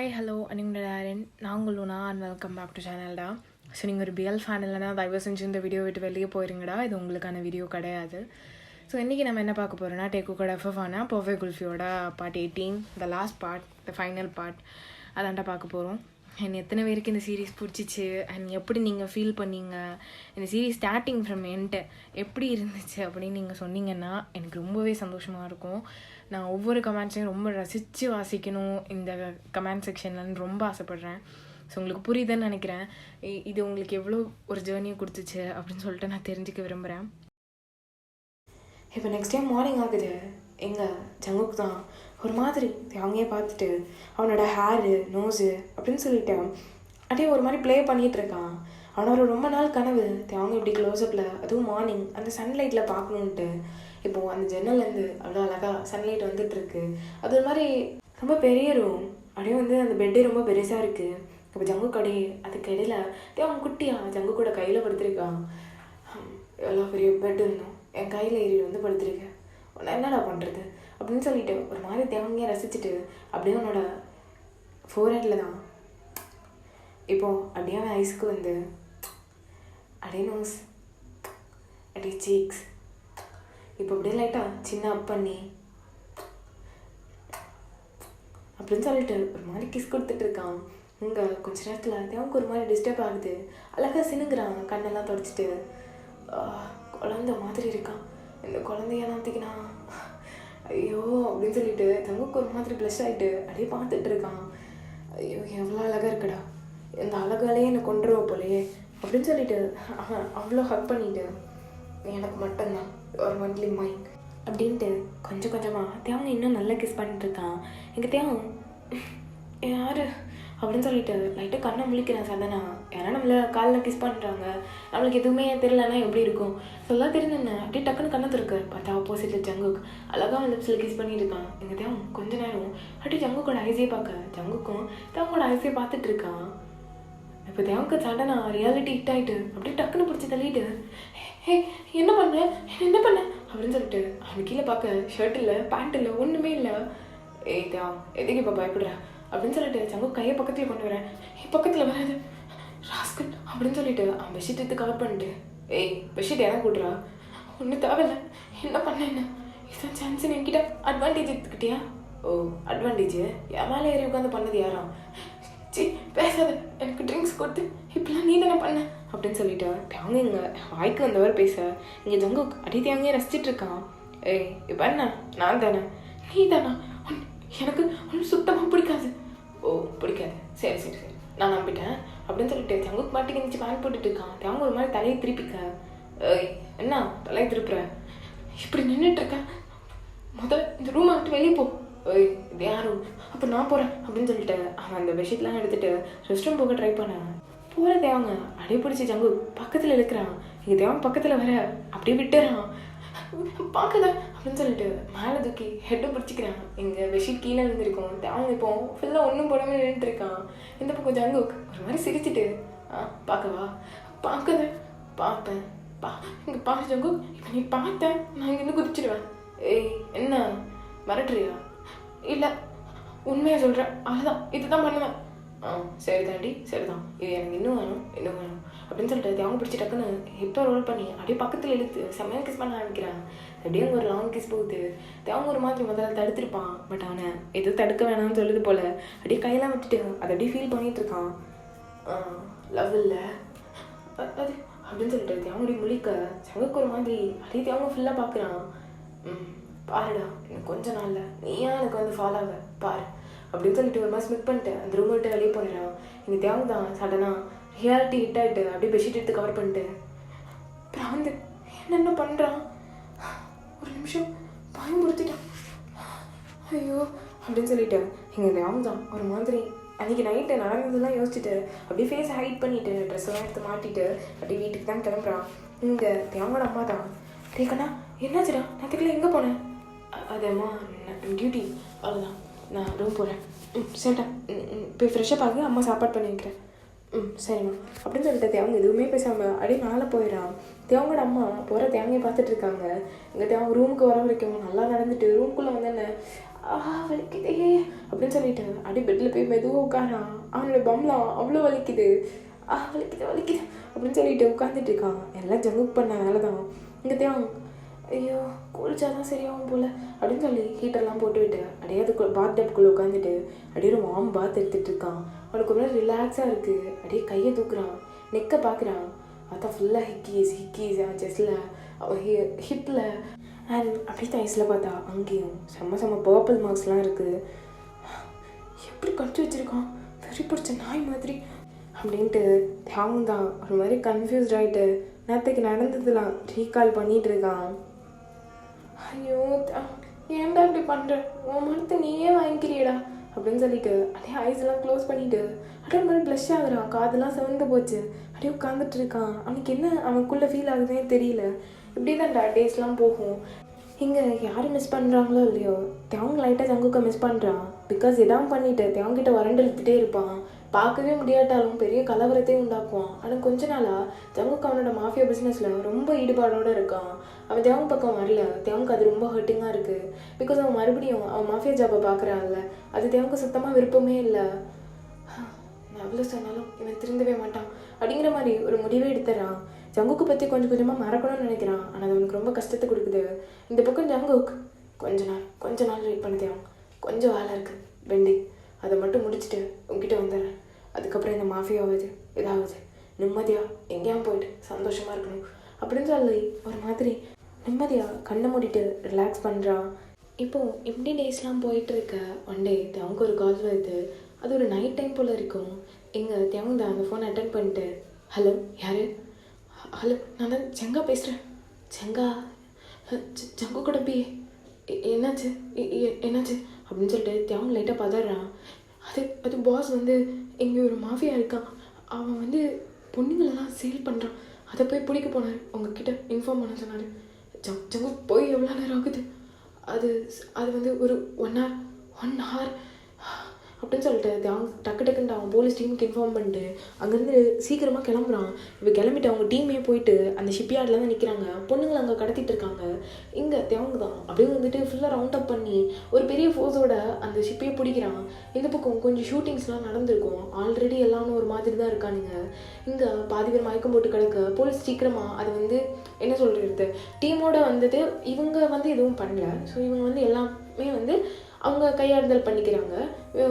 Hi hello அனிங்களோட டேரன் நான் உங்கள் Luna and welcome back to சேனல்டா. ஸோ நீங்கள் ஒரு பிஎல் ஃபேன் இல்லைனா தயவு செஞ்சு இந்த வீடியோ விட்டு வெளியே போயிருங்கடா, இது உங்களுக்கான வீடியோ கிடையாது. ஸோ இன்றைக்கி நம்ம என்ன பார்க்க போகிறோன்னா டேக்குக்கோட எஃப்எஃப் பர்ஃபெக்ட் குல்ஃபியோட part 18, the last part, the final part அதான்டா பார்க்க போகிறோம். அண்ட் எத்தனை பேருக்கு இந்த சீரீஸ் பிடிச்சிச்சு அண்ட் எப்படி நீங்கள் ஃபீல் பண்ணீங்க, இந்த சீரீஸ் ஸ்டார்டிங் ஃப்ரம் என்ட்டு எப்படி இருந்துச்சு அப்படின்னு நீங்கள் சொன்னீங்கன்னா எனக்கு ரொம்பவே சந்தோஷமாக இருக்கும். நான் ஒவ்வொரு கமெண்ட்ஸையும் ரொம்ப ரசித்து வாசிக்கணும் இந்த கமெண்ட் செக்ஷன்லன்னு ரொம்ப ஆசைப்பட்றேன். ஸோ உங்களுக்கு புரியுதுன்னு நினைக்கிறேன். இது உங்களுக்கு எவ்வளோ ஒரு ஜேர்னியை கொடுத்துச்சு அப்படின்னு சொல்லிட்டு நான் தெரிஞ்சுக்க விரும்புகிறேன். இப்போ நெக்ஸ்ட் டைம் மார்னிங் ஆகுது, எங்கள் ஜங்குக்கு தான் ஒரு மாதிரி அவங்கே பார்த்துட்டு அவனோட ஹேரு நோஸு அப்படின்னு சொல்லிட்டு அப்படியே ஒரு மாதிரி ப்ளே பண்ணிகிட்ருக்கான். அவனோட ரொம்ப நாள் கனவு அவங்க இப்படி க்ளோஸ்அப்பில், அதுவும் மார்னிங் அந்த சன்லைட்டில் பார்க்கணுன்ட்டு. இப்போது அந்த ஜன்னல்லேருந்து அவ்வளோ அழகாக சன்லைட் வந்துட்டுருக்கு. அது ஒரு மாதிரி ரொம்ப பெரிய ரூம், அப்படியே வந்து அந்த பெட்டு ரொம்ப பெருசாக இருக்குது. இப்போ ஜங்கு கடை அதுக்கு இடையில அவன் குட்டியா ஜங்கு கூட கையில் படுத்திருக்கான். எவ்வளோ பெரிய பெட் இருந்தோம், என் கையில் ஏறி வந்து படுத்திருக்கேன், உன்னை என்னடா பண்ணுறது அப்படின்னு சொல்லிட்டு ஒரு மாதிரி தேவங்கையாக ரசிச்சுட்டு அப்படியே அவனோட ஃபோர்ஹெட்டில் தான் இப்போது அப்படியே அவன் ஐஸ்க்கு வந்து அப்படியே நோஸ் அப்படியே சீக்ஸ் இப்போ அப்படியே லைட்டாக சின்ன அப் பண்ணி அப்படின்னு சொல்லிட்டு ஒரு மாதிரி கிஸ் கொடுத்துட்டு இருக்கான். இங்கே கொஞ்ச நேரத்தில் தேவனுக்கு ஒரு மாதிரி டிஸ்டர்ப் ஆகுது. அழகாக சினுங்கிறான், கண்ணெல்லாம் தொடச்சிட்டு குழந்த மாதிரி இருக்கான். இந்த குழந்தையெல்லாம் தூக்கினா ஐயோ அப்படின்னு சொல்லிட்டு தங்குக்கு ஒரு மாதிரி ப்ளஷ் ஆகிட்டு அப்படியே பார்த்துட்டு இருக்கான். ஐயோ எவ்வளோ அழகாக இருக்குடா, இந்த அழகாலேயே என்னை கொண்டுருவ போலையே அப்படின்னு சொல்லிட்டு அவன் அவ்வளோ ஹக் பண்ணிட்டு எனக்கு மட்டும்தான் ஒரு மந்த்லி மைக் அப்படின்ட்டு கொஞ்சம் கொஞ்சமாக தேவங்க இன்னும் நல்லா கிஸ் பண்ணிட்டு இருக்கான். எங்கள் தேவன் யார் அப்படின்னு சொல்லிட்டு லைட்டாக கண்ணை முழிக்கிறான். சடனா யாரா நம்மளை காலில் கிஸ் பண்ணுறாங்க, நம்மளுக்கு எதுவுமே தெரியலன்னா எப்படி இருக்கும் சொல்ல தெரிஞ்சுன்னு அப்படியே டக்குன்னு கண்ணை திறக்க பார்த்தா ஆப்போசிட்டில் ஜங்குக் அழகாக லிப்ஸில் கிஸ் பண்ணிட்டு இருக்கான். எங்கள் தேவன் கொஞ்ச நேரம் அப்படியே ஜங்குக்கோட ஐஸே பார்க்க ஜங்குக்கும் தேவங்களோட ஐஸே பார்த்துட்டு இருக்கான். இப்போ தேவனுக்கு சடனா ரியாலிட்டி ஹிட் ஆகிட்டு அப்படியே டக்குன்னு பிடிச்சி தள்ளிட்டு ஹே என்ன பண்ண அப்படின்னு சொல்லிட்டு அவன் கீழே பார்க்க ஷர்ட் இல்லை, பேண்ட் இல்லை, ஒன்றுமே இல்லை. ஏய் தேவன் எதுக்கு இப்போ பயப்படுறேன் அப்படின்னு சொல்லிட்டு ஜங்கு கையை பக்கத்தில் கொண்டு வரேன். பக்கத்தில் வராது ராஸ்கல் அப்படின்னு சொல்லிட்டு அவன் பெட்ஷீட் எடுத்து கவர் பண்ணிட்டு ஏய் பெட்ஷீட் எனக்கு கூட்டுறா, ஒன்றும் தேவையில்லை, என்ன பண்ண என்ன இதான் சான்ஸ் என்கிட்ட அட்வான்டேஜ் எடுத்துக்கிட்டியா? ஓ அட்வான்டேஜ் என் மேலே ஏறி உட்காந்து பண்ணது யாரா? சி பேசாத, எனக்கு ட்ரிங்க்ஸ் கொடுத்து இப்பெல்லாம் நீ தானே பண்ண அப்படின்னு சொல்லிட்டு தேவங்க இங்கே வாய்க்கு வந்தவர் பேச இங்கே ஜங்கு அடி தேவங்கே ரசிச்சிட்டு இருக்கான். ஏய் இப்போ என்ன நான் தானே நீ தானா? எனக்கு ஒன்றும் சுத்தமாக பிடிக்காது. ஓ பிடிக்காது, சரி சரி சரி நான் நம்பிட்டேன் அப்படின்னு சொல்லிட்டு ஜங்குக்கு மாட்டிக்கு இருந்துச்சு பேண்ட் போட்டுட்டு இருக்கான். தேவங்க ஒரு மாதிரி தலையை திருப்பிக்க. ஏய் என்ன தலையை திருப்புற, இப்படி நின்றுட்டுருக்க, முதல் இந்த ரூமை விட்டு வெளியே போ. ஏய் இது யாரும் அப்போ நான் போகிறேன் அப்படின்னு சொல்லிட்டு அவன் அந்த பெட்ஷீட்லாம் எடுத்துகிட்டு ரெஸ்ட் ரூம் போக ட்ரை பண்ணான். போகிற தேவங்க அடி பிடிச்சி ஜங்கு பக்கத்தில் இழுக்கிறான். இங்கே தேவன் பக்கத்தில் வர அப்படியே விட்டுறான். பார்க்குதா அப்படின்னு சொல்லிட்டு மேலே தூக்கி ஹெட்டை பிடிச்சிக்கிறான். எங்கள் பெட்ஷீட் கீழே இருந்துருக்கோம். தேவங்க இப்போ ஃபுல்லாக ஒன்றும் போடாமல் நின்றுட்டுருக்கான். இந்த பக்கம் ஜங்குக் ஒரு மாதிரி சிரிச்சுட்டு பார்க்கவா பார்க்குத பார்ப்பேன் இங்கே பார்த்து ஜங்குக் இப்போ நீ பார்த்தேன் நான் இங்கேருந்து குதிச்சிடுவேன். ஏய் என்ன மிரட்டுறியா? இல்லை உண்மையாக சொல்கிறேன், அதுதான் இதுதான் பண்ணுவேன். சரி தாண்டி சரிதான், இது எனக்கு இன்னும் வேணும் அப்படின்னு சொல்லிட்டு தேவங்க பிடிச்சி டக்குன்னு ஹிப்பை ரோல் பண்ணி அப்படியே பக்கத்தில் இழுத்து செம்மையாக கிஸ் பண்ண ஆரம்பிக்கிறான். அப்படியே ஒரு லாங் கிஸ் போகுது. தேவங்க ஒரு மாதிரி முதல்ல தடுத்துருப்பான், பட் அவனை எதுவும் தடுக்க வேணாம்னு சொல்லுது போல் அப்படியே கையெல்லாம் விட்டுட்டு அதை அப்படியே ஃபீல் பண்ணிகிட்டு இருக்கான். லவ் இல்லை அது அப்படின்னு சொல்லிட்டு தேவங்களுடைய முழிக்க சங்குக்கு ஒரு மாதிரி அப்படியே தேவங்க ஃபுல்லாக பார்க்குறான். பாருடா எனக்கு கொஞ்சம் நாளில் நீயா எனக்கு வந்து ஃபாலோ ஆக பாரு அப்படின்னு சொல்லிட்டு ஒரு மாதிரி ஸ்மிட் பண்ணிட்டு அந்த ரூம் விட்டு வெளியே போயிடறான். இங்கே தேவங்க தான் சடனாக ரியாலிட்டி ஹிட் ஆகிட்டு அப்படியே பெட்ஷீட் எடுத்து கவர் பண்ணிட்டு அப்புறம் வந்து என்னென்ன பண்ணுறான், ஒரு நிமிஷம் பயமுறுத்திட்டான். ஐயோ அப்படின்னு சொல்லிட்டு இங்கே தேவங்க தான் ஒரு மாதிரி அன்றைக்கி நைட்டு நடந்ததுலாம் யோசிச்சுட்டு அப்படியே ஃபேஸ் ஹைட் பண்ணிவிட்டு ட்ரெஸ்ஸெல்லாம் எடுத்து மாட்டிட்டு அப்படியே வீட்டுக்கு தான் கிளம்புறான். இங்கே தேவங்களோட அம்மா தான் ரேக்கண்ணா என்னாச்சுடா நேற்றுக்குள்ள எங்கே போனேன்? அது அம்மா டியூட்டி அவ்வளோதான், நான் ரூம் போகிறேன். சரிடா போய் ஃப்ரெஷ்ஷப் ஆகி அம்மா சாப்பாடு பண்ணி வைக்கிறேன். சரிம்மா அப்படின்னு சொல்லிட்டு தேவங்க எதுவுமே பேசாமல் அப்படியே மேலே போயிடறான். தேவங்களோட அம்மா போகிற தேவங்கையை பார்த்துட்டு இருக்காங்க. இங்கே தேவங்க ரூமுக்கு வர வரைக்கும் நல்லா நடந்துட்டு ரூம்குள்ளே வந்தேன்னு வலிக்குதே அப்படின்னு சொல்லிட்டு அப்படியே பெட்டில் போய் மெதுவாக உட்காரான். அவனோட பம்லாம் அவ்வளோ வலிக்குது. வலிக்குது வலிக்குது அப்படின்னு சொல்லிட்டு உட்காந்துட்டு இருக்கான். எல்லாம் ஜங்குக் பண்ண வேலை தான். இங்கே தேவன் ஐயோ குளிச்சாதான் சரியாகும் போல் அப்படின்னு சொல்லி ஹீட்டர்லாம் போட்டுவிட்டு அப்படியே அதுக்கு பாத் டப்புக்குள்ளே உட்காந்துட்டு அப்படியே ஒரு வார்ம் பாத் எடுத்துகிட்டு இருக்கான். அவனுக்கு ஒரு ரிலாக்ஸாக இருக்குது. அப்படியே கையை தூக்குறான், நெக்கை பார்க்குறான். அதான் ஃபுல்லாக ஹிக்கீஸ் செஸ்டில் அவன் ஹிப்பில் அண்ட் அப்படியே தைஸில் பார்த்தா அங்கேயும் செம்ம பர்பிள் மார்க்ஸ்லாம் இருக்குது. எப்படி கடிச்சு வச்சுருக்கான், வெறி பிடிச்ச நாய் மாதிரி அப்படின்ட்டு தியாகம் தான் ஒரு மாதிரி கன்ஃபியூஸ்ட் ஆகிட்டு நேற்றுக்கு நடந்ததுலாம் ரீகால் பண்ணிகிட்டு இருக்கான். ஐயோ ஏன்டா இப்படி பண்ணுற, உன் மனத்தை நீயே வாங்கிக்கிறியடா அப்படின்னு சொல்லிட்டு அப்படியே ஐஸ்லாம் க்ளோஸ் பண்ணிவிட்டு அப்படியே ஒரு மாதிரி ப்ளஷ் ஆகுறான். காதெல்லாம் சிவந்து போச்சு. அப்படியே உட்காந்துட்டு இருக்கான். அவனுக்கு என்ன அவனுக்குள்ளே ஃபீல் ஆகுதுன்னே தெரியல. இப்படி தான்டா டேஸ்லாம் போகும். இங்கே யார் மிஸ் பண்ணுறாங்களோ இல்லையோ தேவங்க லைட்டாக ஜங்குக்கை மிஸ் பண்ணுறான். பிகாஸ் இதான் பண்ணிவிட்டு தேவங்கிட்ட வறண்டு இழுத்துட்டே இருப்பான். பார்க்கவே முடியாட்டாலும் பெரிய கலவரத்தையும் உண்டாக்குவான். ஆனால் கொஞ்ச நாளாக ஜங்குக்கு அவனோட மாஃபியா பிஸ்னஸில் ரொம்ப ஈடுபாடோடு இருக்கான். அவன் தேவங்க பக்கம் வரல. தேவங்க அது ரொம்ப ஹர்ட்டிங்காக இருக்குது. பிகாஸ் அவன் மறுபடியும் அவன் மாஃபியா ஜாப்பை பார்க்குறான்ல, அது தேவங்க சுத்தமாக விருப்பமே இல்லை. நான் எவ்வளோ சொன்னாலும் இவன் திருந்தவே மாட்டான் அப்படிங்கிற மாதிரி ஒரு முடிவே எடுத்துறான். ஜங்குக்கு பற்றி கொஞ்சம் கொஞ்சமாக மறக்கணும்னு நினைக்கிறான். ஆனால் அது அவனுக்கு ரொம்ப கஷ்டத்தை கொடுக்குது. இந்த பக்கம் ஜங்குக் கொஞ்ச நாள் வெயிட் பண்ணுதேன், கொஞ்சம் வேலை இருக்குது பெண்டிங், அதை மட்டும் முடிச்சுட்டு உங்ககிட்ட வந்துடுறேன். அதுக்கப்புறம் இந்த மாஃபியாவது இதாவது நிம்மதியாக எங்கேயாவது போயிட்டு சந்தோஷமாக இருக்கணும் அப்படின்னு சொல்லி ஒரு மாதிரி நிம்மதியாக கண்ணை மூடிட்டு ரிலாக்ஸ் பண்ணுறான். இப்போது இப்படி டேஸ்லாம் போயிட்டுருக்க ஒன் டே தேவங்க ஒரு கால் வருது. அது ஒரு நைட் டைம் போல் இருக்கும். எங்கள் தேவங்க அந்த ஃபோன் அட்டன் பண்ணிட்டு ஹலோ யார், ஹலோ நான் தான் செங்கா பேசுகிறேன். செங்கா ஜங்கு கூட பி என்னாச்சு அப்படின்னு சொல்லிட்டு தேவன் லைட்டாக பதறான். அது பாஸ் வந்து இங்கே ஒரு மாஃபியா இருக்கான், அவன் வந்து பொண்ணுங்களெல்லாம் சேல் பண்ணுறான், அதை போய் பிடிக்க போனார், உங்ககிட்ட இன்ஃபார்ம் பண்ண சொன்னார். ஜங்கு போய் எவ்வளோ நேரம் ஆகுது, அது வந்து ஒரு 1 hour அப்படின்னு சொல்லிட்டு அவங்க டக்குன்னு அவன் போலீஸ் டீமுக்கு இன்ஃபார்ம் பண்ணிட்டு அங்கேருந்து சீக்கிரமாக கிளம்புறான். இப்போ கிளம்பிட்டு அவங்க டீமே போயிட்டு அந்த ஷிப்யார்டில் தான் நிற்கிறாங்க. பொண்ணுங்களை அங்கே கடத்திட்டு இருக்காங்க. இங்கே தேவங்க தான் அப்படியே வந்துட்டு ஃபுல்லாக ரவுண்ட் அப் பண்ணி ஒரு பெரிய ஃபோர்ஸோட அந்த ஷிப்பையே பிடிக்கிறான். இந்த பக்கம் கொஞ்சம் ஷூட்டிங்ஸ்லாம் நடந்திருக்கும். ஆல்ரெடி எல்லாமே ஒரு மாதிரி தான் இருக்கானுங்க. இங்கே பாதி பேர் மயக்கம் போட்டு கிடக்க போலீஸ் சீக்கிரமாக அது வந்து என்ன சொல்கிறது டீமோட வந்துட்டு இவங்க வந்து எதுவும் பண்ணல. ஸோ இவங்க வந்து எல்லாமே வந்து அவங்க கையாடுதல் பண்ணிக்கிறாங்க.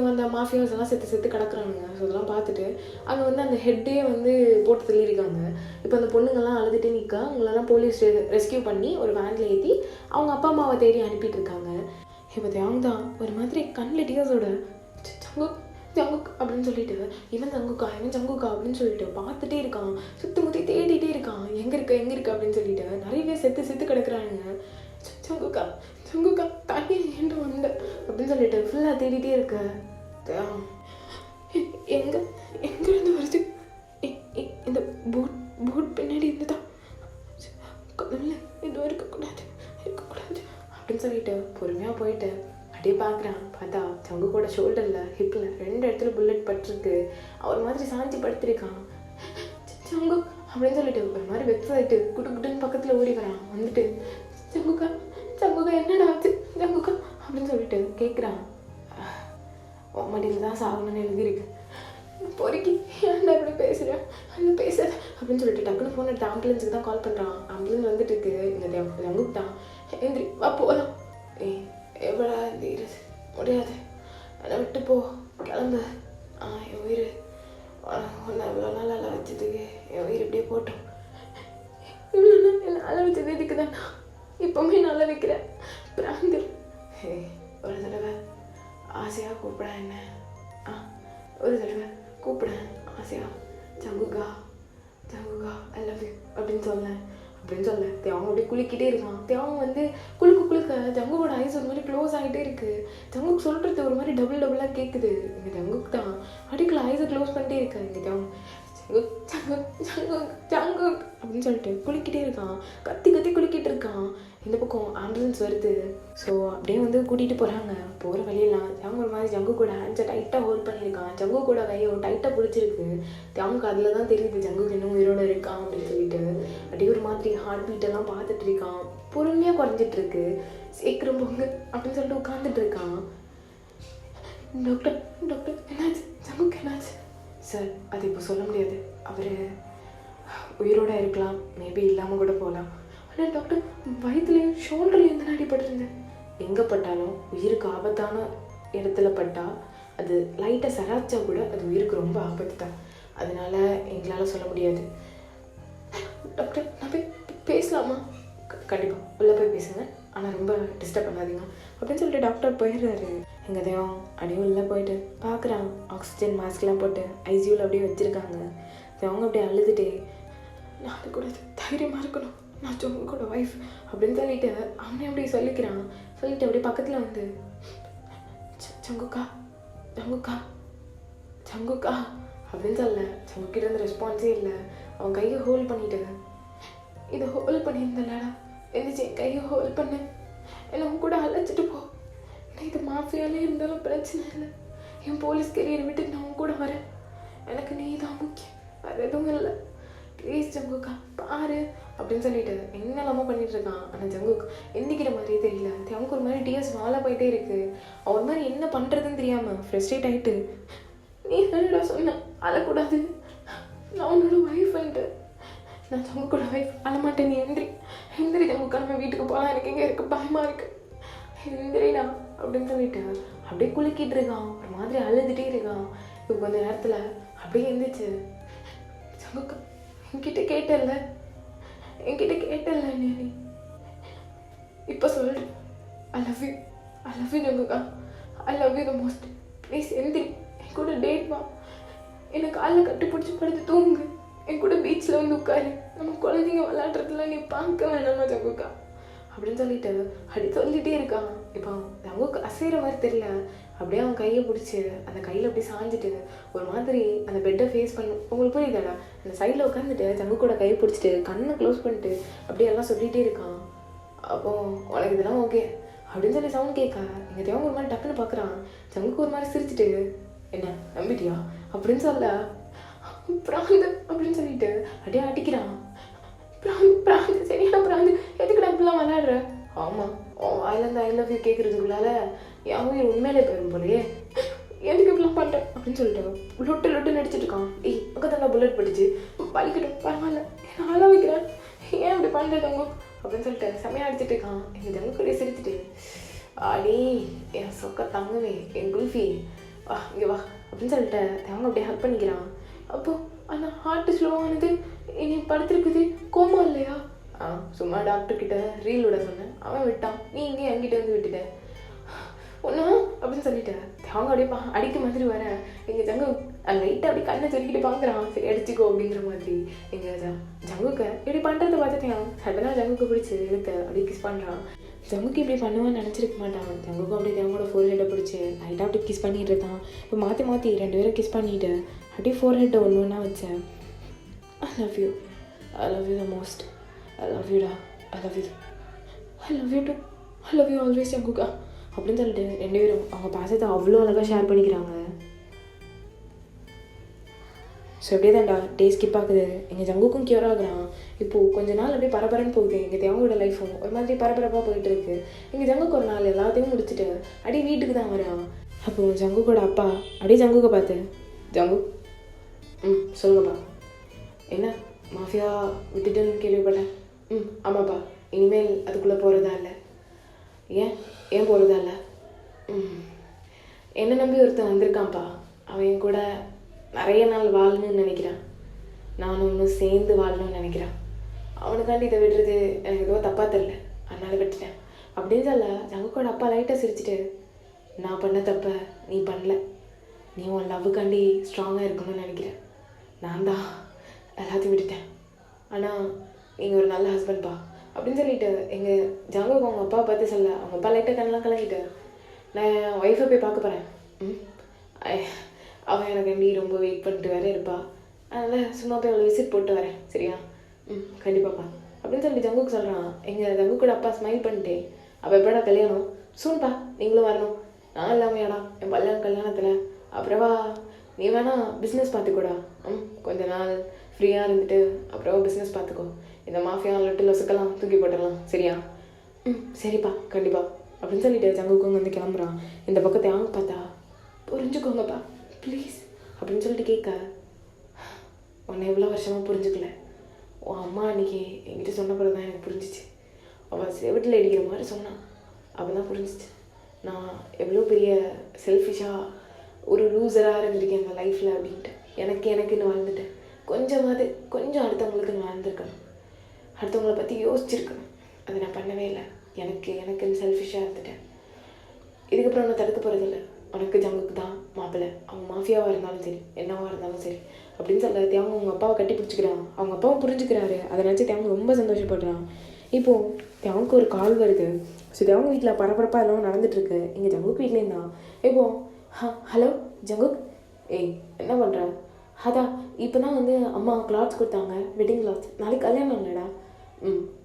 அந்த மாஃபியாஸ் எல்லாம் செத்து கிடக்குறானுங்க. ஸோ அதெல்லாம் பார்த்துட்டு அங்கே வந்து அந்த ஹெட்டே வந்து போட்டு தள்ளியிருக்காங்க. இப்போ அந்த பொண்ணுங்கள்லாம் அழுதுகிட்டே நிற்க அவங்களெல்லாம் போலீஸ் ரெஸ்கியூ பண்ணி ஒரு வேனில் ஏற்றி அவங்க அப்பா அம்மாவை தேடி அனுப்பிட்டு இருக்காங்க. இப்போ தேவங்க தான் ஒரு மாதிரி கண்ணில் டீயர்ஸோட ஜங்குக் அப்படின்னு சொல்லிட்டு இவன் ஜங்குக்கா அப்படின்னு சொல்லிட்டு பார்த்துட்டே இருக்கான். சுற்றி தேடிட்டே இருக்கான். எங்கே இருக்கு அப்படின்னு சொல்லிட்டு நிறைய பேர் செத்து கிடக்குறானுங்க. ஜங்குக்கா தண்ணி ஏண்டு வந்த அப்படின்னு சொல்லிட்டு ஃபுல்லாக தேடிட்டே இருக்க எங்கேருந்து வருது, இந்த போட் பின்னாடி இருந்துதான் கடவுள எதுவும் இருக்கக்கூடாது அப்படின்னு சொல்லிட்டு பொறுமையாக போயிட்டு அப்படியே பார்க்குறான். பார்த்தா ஜங்குக்கோட ஷோல்டரில் ஹிப்பில் 2 இடத்துல புல்லட் பட்டிருக்கு. அவர் மாதிரி சாஞ்சி படுத்திருக்கான். ஜங்கு அப்படின்னு சொல்லிட்டு ஒரு மாதிரி வெப்சைட்டு குட்டுன்னு பக்கத்தில் ஓடி வரான். வந்துட்டு ஜங்குக்கா என்னடா ஆச்சு ஜங்குக்கா அப்படின்னு சொல்லிட்டு கேட்குறான். மடியில் தான் சாகணும்னு எழுதியிருக்கு. பொறுக்கி ஏன்டா இப்படி பேசுகிறேன் அந்த பேசுகிறேன் அப்படின்னு சொல்லிட்டு டக்குன்னு ஃபோன் எடுத்து ஆம்புலன்ஸுக்கு தான் கால் பண்ணுறான். ஆம்புலன்ஸ் வந்துட்டு இருக்கு. இந்த ஜங்குக்கு தான் எந்திரி வா போகலாம். எவ்வளோ இருது முடியாது, என்னை விட்டு போ கிளம்பு. என் உயிர் ஒன்று இவ்வளோ நாள் அலை வச்சதுக்கு என் உயிர் இப்படியே போட்டோம். இவ்வளோ நாள் என்ன அலை வச்சது இதுக்கு தான்டா, இப்போவுமே நல்லா வைக்கிறேன் பிராந்து. ஒரு தடவை ஆசையாக கூப்பிடேன் என்ன, ஒரு தடவை கூப்பிடேன் ஆசையாக ஜங்குக்கா ஐ லவ் யூ அப்படின்னு சொல்ல தேவங்க அப்படியே குளிக்கிட்டே இருக்கான். தேவங்க வந்து குளிக்க ஜங்குவோட ஐஸ் ஒரு மாதிரி க்ளோஸ் ஆகிட்டே இருக்குது. ஜங்குக்கு சொல்கிறது ஒரு மாதிரி டபுளாக கேட்குது. இங்கே ஜங்குக்கு தான் அடிக்கல ஐஸை க்ளோஸ் பண்ணிட்டே இருக்கேன். இங்கே தேவங்க ஜங்கு அப்படின்னு சொல்லிட்டு குளிக்கிட்டே இருக்கான். கத்தி குளிக்கிட்டு இருக்கான். இந்த பக்கம் ஆம்புலன்ஸ் வருது. ஸோ அப்படியே வந்து கூட்டிகிட்டு போகிறாங்க. போகிற வழியெல்லாம் ஜங்கு ஒரு மாதிரி ஜங்கு கூட ஹேண்ட்ஸை டைட்டாக ஹோல்ட் பண்ணியிருக்கான். ஜங்கு கூட கையை டைட்டாக பிடிச்சிருக்கு. ஜங்குக்கு அதில் தான் தெரியுது ஜங்குக்கு இன்னும் உயிரோடு இருக்கான் அப்படின்னு சொல்லிட்டு அப்படியே அப்படியே ஒரு மாதிரி ஹார்ட் பீட்டெல்லாம் பார்த்துட்டு இருக்கான். பொறுமையாக குறைஞ்சிட்ருக்கு. சீக்கிரம் போங்க அப்படின்னு சொல்லிட்டு உட்காந்துட்டு இருக்கான். டாக்டர் டாக்டர் என்னாச்சு, ஜங்குக்கு என்னாச்சு? சார் அது இப்போ சொல்ல முடியாது, அவர் உயிரோடு இருக்கலாம், மேபி இல்லாமல் கூட போகலாம். ஆனால் டாக்டர் வயிற்றுலையும் ஷோல்டர்லையும் தானே அடிபட்டிருந்தேன். எங்கே பட்டாலும் உயிருக்கு ஆபத்தான இடத்துல பட்டால் அது லைட்டாக சராச்சா கூட அது உயிருக்கு ரொம்ப ஆபத்து தான். அதனால் எங்களால் சொல்ல முடியாது. டாக்டர் நான் போய் பேசலாமா? கண்டிப்பாக உள்ளே போய் பேசுங்க, ஆனால் ரொம்ப டிஸ்டர்ப் பண்ணாதீங்க அப்படின்னு சொல்லிட்டு டாக்டர் போயிடுறாரு. எங்கள் தேவம் அப்படியே உள்ளே போயிட்டு பார்க்குறான். ஆக்சிஜன் மாஸ்க்லாம் போட்டு ஐசியூவில் அப்படியே வச்சுருக்காங்க. அவங்க அப்படியே அழுதுகிட்டே, நான் அது கூட தைரியமாக இருக்கணும், நான் ஜங்கு கூட ஒய்ஃப் அப்படின்னு சொல்லிட்டு அவனே அப்படியே சொல்லிக்கிறான். சொல்லிட்டு அப்படியே பக்கத்தில் வந்து ஜங்குக்கா ஜங்குக்கா ஜங்குக்கா அப்படின்னு சொல்ல ஜங்குக்கிட்ட இருந்து ரெஸ்பான்ஸே இல்லை. அவன் கையை ஹோல்ட் பண்ணிட்டு, இதை ஹோல்ட் பண்ணியிருந்தலடா, எந்திரிச்சு என் கையை ஹோல்ட் பண்ணு, என்னை உன் கூட அழைச்சிட்டு போ, நான் இது மாஃபியாலே இருந்தாலும் பிரச்சனை இல்லை, என் போலீஸ் கெரியர் விட்டு நான் உன் கூட வரேன், எனக்கு நீ தான் முக்கியம், வேறு எதுவும் இல்லை, ப்ளீஸ் ஜங்குக்கா பாரு அப்படின்னு சொல்லிட்டு என்னெல்லாமோ பண்ணிட்டு இருக்கான். ஆனால் ஜங்குக்கு எந்திக்கிற மாதிரியே தெரியல. அவனுக்கு ஒரு மாதிரி டிஎஸ் வாழ போயிட்டே இருக்கு. அவன் மாதிரி என்ன பண்ணுறதுன்னு தெரியாமல் ஃப்ரெஸ்ட்ரேட் ஆகிட்டு, நீ என்னடா சொன்ன அழக்கூடாது, நான் உன்னோட ஒய்ஃப்ன்ட்டு, நான் ஜங்குக்கோட ஒய்ஃப் அழமாட்டேன், நீ எந்திரி ஜங்குக்கா, நம்ம வீட்டுக்கு போகலாம், எனக்கு எங்கே இருக்க பயமாக இருக்கு, எந்திரிடா அப்படின்னு சொல்லிட்டு அப்படியே குலுக்கிட்டு இருக்கான். ஒரு மாதிரி அழுதுகிட்டே இருக்கான். இப்போ கொஞ்ச நேரத்தில் அப்படியே எந்திரிச்சு, ஜங்குக்கா என்கிட்ட கேட்டல நீ இப்போ சொல்கிறேன், ஐ லவ் யூ ஜங்குக்கா, I love you the most, please எந்திரி, என் கூட டேட் வா, எனக்கு காலில் கட்டு பிடிச்சி படுத்து தூங்கு, என் கூட பீச்சில் வந்து உட்காரு, நம்ம குழந்தைங்க விளையாடுறதுல நீ பார்க்க வேணாமா ஜங்குக்கா அப்படின்னு சொல்லிட்டு அப்படி சொல்லிகிட்டே இருக்கான். இப்போ ஜங்குக்கு அசைகிற மாதிரி தெரியல. அப்படியே அவன் கையை பிடிச்சி அந்த கையில் அப்படியே சாஞ்சிட்டு ஒரு மாதிரி அந்த பெட்டை ஃபேஸ் பண்ணி, உங்களுக்கு புரியுதாடா, அந்த சைடில் உட்காந்துட்டு ஜங்குக்கோட கையை பிடிச்சிட்டு கண்ணை க்ளோஸ் பண்ணிட்டு அப்படியே எல்லாம் சொல்லிகிட்டே இருக்கான். அப்போ உனக்கு இதெல்லாம் ஓகே அப்படின்னு சொல்லி சவுண்ட் கேட்க எங்கள் தேவன் ஒரு மாதிரி டக்குன்னு பார்க்குறான். ஜங்குக்கு ஒரு மாதிரி சிரிச்சிட்டு, என்ன நம்பிட்டியா அப்படின்னு சொல்ல, பிராந்து அப்படின்னு சொல்லிட்டு அப்படியே அடிக்கிறான். பிராந்து சரியான பிராந்து, எதுக்கு அப்படிலாம் விளையாடுற? ஆமாம், வாயிலேருந்து ஐ லவ் யூ கேட்குறதுக்குள்ளால என் உயிர் உண்மையிலே போயிடும் போலையே, எதுக்கு இப்படிலாம் பண்ணுறேன் அப்படின்னு சொல்லிட்டு லொட்டு நடிச்சிட்டு இருக்கான். அங்கே தான் புல்லட் படிச்சு வலிக்கட்டும் பரவாயில்ல, நான் அழ வைக்கிறேன், ஏன் இப்படி பண்ணுறது அவங்க அப்படின்னு சொல்லிட்டு செம்மையாக அடிச்சிட்டு இருக்கான். எங்கள் ஜங்கு கூடயே சிரிச்சிட்டு, ஆடி என் சொக்க தங்குவே, என் குல்ஃபி வா இங்கே வா அப்படின்னு சொல்லிட்டு அவங்க அப்படியே ஹெல்ப் பண்ணிக்கிறான். அப்போது அந்த ஹார்ட்டு ஸ்லோவானது, இனி படுத்துருக்குது, கோமா இல்லையா? சும்மா டாக்டர்கிட்ட ரீல் விட சொன்னேன், அவன் விட்டான், நீ இங்கே என்கிட்ட வந்து விட்டுட்டேன் ஒன்றா அப்படின்னு சொல்லிட்டேன். அவங்க அப்படியே அடிக்க மாதிரி வர எங்கள் ஜங்கு லைட்டாக அப்படி கண்ணை சொல்லிக்கிட்டு பார்க்குறான், சரி அடிச்சுக்கோ அப்படிங்கிற மாதிரி. எங்கள் ஜங்குக்கு இப்படி பண்ணுறதை பார்த்துட்டேன். சடனாக ஜங்குக்கு பிடிச்சி இழுத்து அப்படியே கிஸ் பண்ணுறான். ஜங்குக்கு இப்படி பண்ணுவான்னு நினச்சிருக்க மாட்டான். ஜங்குக்கும் அப்படியே தேவங்களோட ஃபோர் ஹெட்டை பிடிச்சி லைட்டாக அப்படி கிஸ் பண்ணிட்டு இருக்கான். இப்போ மாற்றி ரெண்டு பேரும் கிஸ் பண்ணிவிட்டு அப்படியே ஃபோர் ஹெட்டை ஒன்று வச்சேன். I love you the most, I love யூடா, I love you too, I love you always ஜங்குக்கா அப்படின்னு சொல்லிட்டு ரெண்டு பேரும் அவங்க பாசத்தை அவ்வளோ அழகாக ஷேர் பண்ணிக்கிறாங்க. ஸோ அப்படியே தான்டா டே ஸ்கிப் ஆகுது. எங்கள் ஜங்குக்கும் க்யூர் ஆகுறான். இப்போது கொஞ்ச நாள் அப்படியே பரபரன்னு போகுது. எங்கள் தேவங்களோட லைஃப்பும் ஒரு மாதிரி பரபரப்பாக போயிட்டு இருக்கு. எங்கள் ஜங்குக்கு ஒரு நாள் எல்லாத்தையும் முடிச்சுட்டு அப்படியே வீட்டுக்கு தான் வரான். அப்போது ஜங்குக்கோட அப்பா அப்படியே ஜங்குக்கை பார்த்து, ஜங்கு சொல்லுங்கப்பா, என்ன மாஃபியா விட்டுட்டுன்னு கேள்விப்பட்டேன். ஆமாப்பா, இனிமேல் அதுக்குள்ளே போகிறதா இல்லை. ஏன் போகிறதா இல்லை? என்னை நம்பி ஒருத்தன் வந்திருக்கான்ப்பா, அவன் என் கூட நிறைய நாள் வாழணும்னு நினைக்கிறான், நானும் இன்னும் சேர்ந்து வாழணும்னு நினைக்கிறான். அவனுக்காண்டி இதை விடுறது எனக்கு எதுவும் தப்பாக தெரில, அதனால விட்டுட்டேன் அப்படின்னு சொல்ல ஜங்குக்கோட அப்பா லைட்டாக சிரிச்சிட்டு, நான் பண்ண தப்ப நீ பண்ணல, நீ உன் லவ்வுக்காண்டி ஸ்ட்ராங்காக இருக்கணும்னு நினைக்கிறேன், நான் தான் எல்லாத்தையும் விட்டுட்டேன், ஆனால் நீங்கள் ஒரு நல்ல ஹஸ்பண்ட்பா அப்படின்னு சொல்லிட்டு எங்கள் ஜங்குக்கு அவங்க அப்பாவை பார்த்து சொல்ல அவங்க அப்பா லைட்டாக கண்ணெலாம் கலங்கிட்டு, நான் என் ஒய்ஃபை போய் பார்க்க போகிறேன், அவன் எனக்கு நீ ரொம்ப வெயிட் பண்ணிட்டு வேற இருப்பா, அதனால் சும்மா போய் அவளை விசிட் போட்டு வரேன், சரியா? கண்டிப்பாப்பா அப்படின்னு சொல்லிட்டு ஜங்குக்கு சொல்கிறான். எங்கள் ஜங்குக்கூட அப்பா ஸ்மைல் பண்ணிட்டே, அப்போ எப்படா கல்யாணம்? சூன்பா, நீங்களும் வரணும், நான் இல்லாமையாடா என் கல்யாணத்தில், அப்புறவா நீ வேணா பிஸ்னஸ் பார்த்துக்கூடா, கொஞ்ச நாள் ஃப்ரீயாக இருந்துட்டு அப்புறம் பிஸ்னஸ் பார்த்துக்கோ. இந்த மாஃபியா லட்டு லொசுக்கெல்லாம் தூக்கி போட்டுடலாம், சரியா? சரிப்பா, கண்டிப்பாக அப்படின்னு சொல்லிட்டு ஜங்குக்கும் வந்து கிளம்புறான். இந்த பக்கத்தை அவங்க பார்த்தா, புரிஞ்சுக்கோங்கப்பா ப்ளீஸ் அப்படின்னு சொல்லிட்டு கேட்க, உன்னை எவ்வளோ வருஷமாக புரிஞ்சுக்கல. உன் அம்மா அன்றைக்கி என்கிட்ட சொன்ன பிறகு தான் எனக்கு புரிஞ்சிச்சு. அவள் செவிட்டில் அடிக்கிற மாதிரி சொன்னான். அப்போ தான் புரிஞ்சிச்சு நான் எவ்வளோ பெரிய செல்ஃபிஷாக ஒரு லூசராக இருந்திருக்கேன் இந்த லைஃப்பில் அப்படின்ட்டு. எனக்குன்னு வாழ்ந்துட்டேன். கொஞ்சம் அடுத்தவங்களுக்குன்னு வாழ்ந்துருக்கணும், அடுத்தவங்களை பற்றி யோசிச்சிருக்கணும். அதை நான் பண்ணவே இல்லை. எனக்குன்னு செல்ஃபிஷாக இருந்துட்டேன். இதுக்கப்புறம் நான் தடுக்க போகிறதில்ல. உனக்கு ஜங்குக்கு தான் மாப்பிள்ளை, அவங்க மாஃபியாவாக இருந்தாலும் சரி என்னவாக இருந்தாலும் சரி அப்படின்னு சொல்ல தேவங்க அவங்க அப்பாவை கட்டி பிடிச்சிக்கிறான். அவங்க அப்பாவும் புரிஞ்சுக்கிறாரு. அதை நினச்சி தேவங்க ரொம்ப சந்தோஷப்படுறான். இப்போது தேவங்க ஒரு கால் வருது. ஸோ தேவங்க வீட்டில் பரபரப்பாக எல்லாம் நடந்துகிட்ருக்கு. இங்கே ஜங்குக்கு வீட்லேயும் தான். இப்போது ஹலோ ஜங்குக், என்ன பண்ணுற? அதான் இப்போ தான் வந்து அம்மா கிளாத்ஸ் கொடுத்தாங்க, வெட்டிங் கிளாத்ஸ். நாளைக்கு கல்யாணம் இல்லைடா?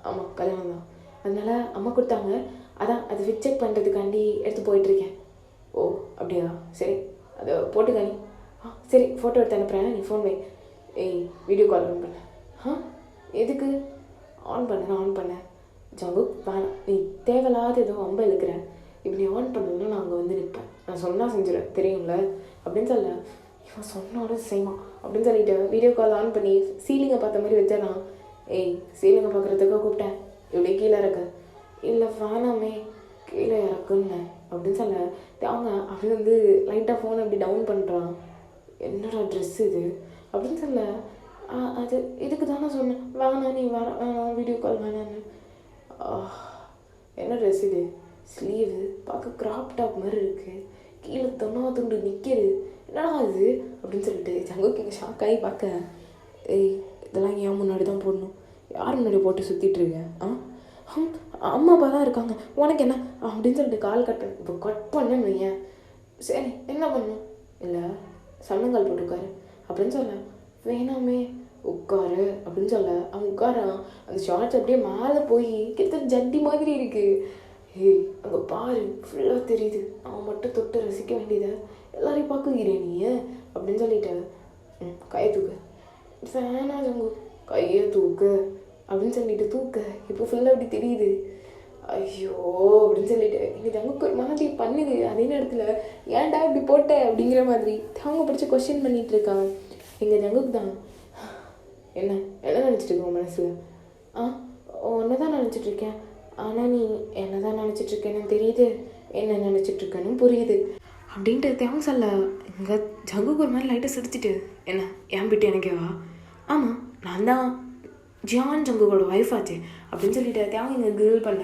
ஆமாம் கல்யாணம் தான். அதனால் அம்மா கொடுத்தாங்க, அதான் அது ஃபிட் செக் பண்ணுறதுக்காண்டி எடுத்து போயிட்டுருக்கேன். ஓ அப்படியா, சரி அதை போட்டுக்க நீ. சரி ஃபோட்டோ எடுத்து அனுப்புகிறேன், நீ ஃபோன் வை. வீடியோ கால் ஆன் பண்ண. எதுக்கு ஆன் பண்ண? நான் ஆன் பண்ணேன். ஜங்குக் வேணாம், நீ தேவையில்லாத ஏதோ அம்ப இழுக்கிறேன். இப்படி ஆன் பண்ணணும்னா நான் அங்கே வந்து நிற்பேன். நான் சொன்னால் செஞ்சிடுவேன் தெரியும்ல அப்படின்னு சொல்ல, இவன் சொன்னாலும் செய்வான் அப்படின்னு சொல்லிட்டு வீடியோ கால் ஆன் பண்ணி சீலிங்கை பார்த்த மாதிரி வச்சாரான். சீலிங்கை பார்க்குறதுக்காக கூப்பிட்டேன். இப்படி கீழே இறக்க. இல்லை வேணாமே கீழே இறக்குன்னு அப்படின்னு சொல்ல அவங்க அப்படி வந்து லைட்டாக ஃபோனை அப்படி டவுன் பண்ணுறான். என்னடா ட்ரெஸ் இது அப்படின்னு சொல்ல, அது இதுக்கு தானே சொன்னேன் வேணாம் நீ வேணாம் வீடியோ கால் வேணான்னு. என்ன ட்ரெஸ் இது? ஸ்லீவு பார்க்க கிராப் டாப் மாதிரி இருக்குது, கீழே துண்டு நிற்கிது, என்னடா இது அப்படின்னு சொல்லிட்டு ஜங்குக்கு இங்கே ஷாக் ஆகி பார்க்க, இதெல்லாம் ஏன் முன்னாடி தான் போடணும், யார் முன்னாடி போட்டு சுற்றிட்டுருக்கேன்? அம்மா அப்பா தான் இருக்காங்க, உனக்கு என்ன அப்படின்னு சொல்லிட்டு கால் கட் பண்ண. இப்போ கட் பண்ணேன்னு வையன், சரி என்ன பண்ணும்? இல்லை சன்னங்கால் போட்டுருக்காரு அப்படின்னு சொல்ல, வேணாமே உட்காரு அப்படின்னு சொல்ல அவன் உட்காரான். அந்த ஷார்ட்ஸ் அப்படியே மேலே போய் கிட்டத்தட்ட ஜட்டி மாதிரி இருக்குது. அங்கே பாரு ஃபுல்லாக தெரியுது, அவன் மட்டும் தொட்டு ரசிக்க வேண்டியதை எல்லாரையும் பார்க்குறேன் நீ அப்படின்னு சொல்லிட்டு, கையை தூக்கு. வேணா ஜங்கு, கையை தூக்கு அப்படின்னு சொல்லிட்டு தூக்க. இப்போ ஃபுல்லாக அப்படி தெரியுது. ஐயோ அப்படின்னு சொல்லிட்டு இங்கே ஜங்குக்கு ஒரு மாதிரி பண்ணுது. அதே நேரத்தில் ஏன்டா இப்படி போட்ட அப்படிங்கிற மாதிரி அவங்க படித்து கொஸ்டின் பண்ணிகிட்டு இருக்கான். எங்கள் ஜங்குக்கு தான் என்ன நினச்சிட்டு இருக்கோம் மனசில்? ஒன்று தான் நினச்சிட்ருக்கேன், ஆனால் நீ என்ன தான் நினச்சிட்ருக்கேன்னு தெரியுது, என்ன நினச்சிட்ருக்கேன்னு புரியுது அப்படின்ட்டு தேவங்க சொல்ல. இங்கே ஜங்குக்கு ஒரு மாதிரி லைட்டாக சிரிச்சிட்டு, என்ன ஏன் பிட்டு எனக்கேவா? ஆமாம் நான் தான் ஜியான் ஜங்குக்கோட ஒய்ஃப் ஆச்சு அப்படின்னு சொல்லிட்டு தேவங்க இங்கே கிரில் பண்ண.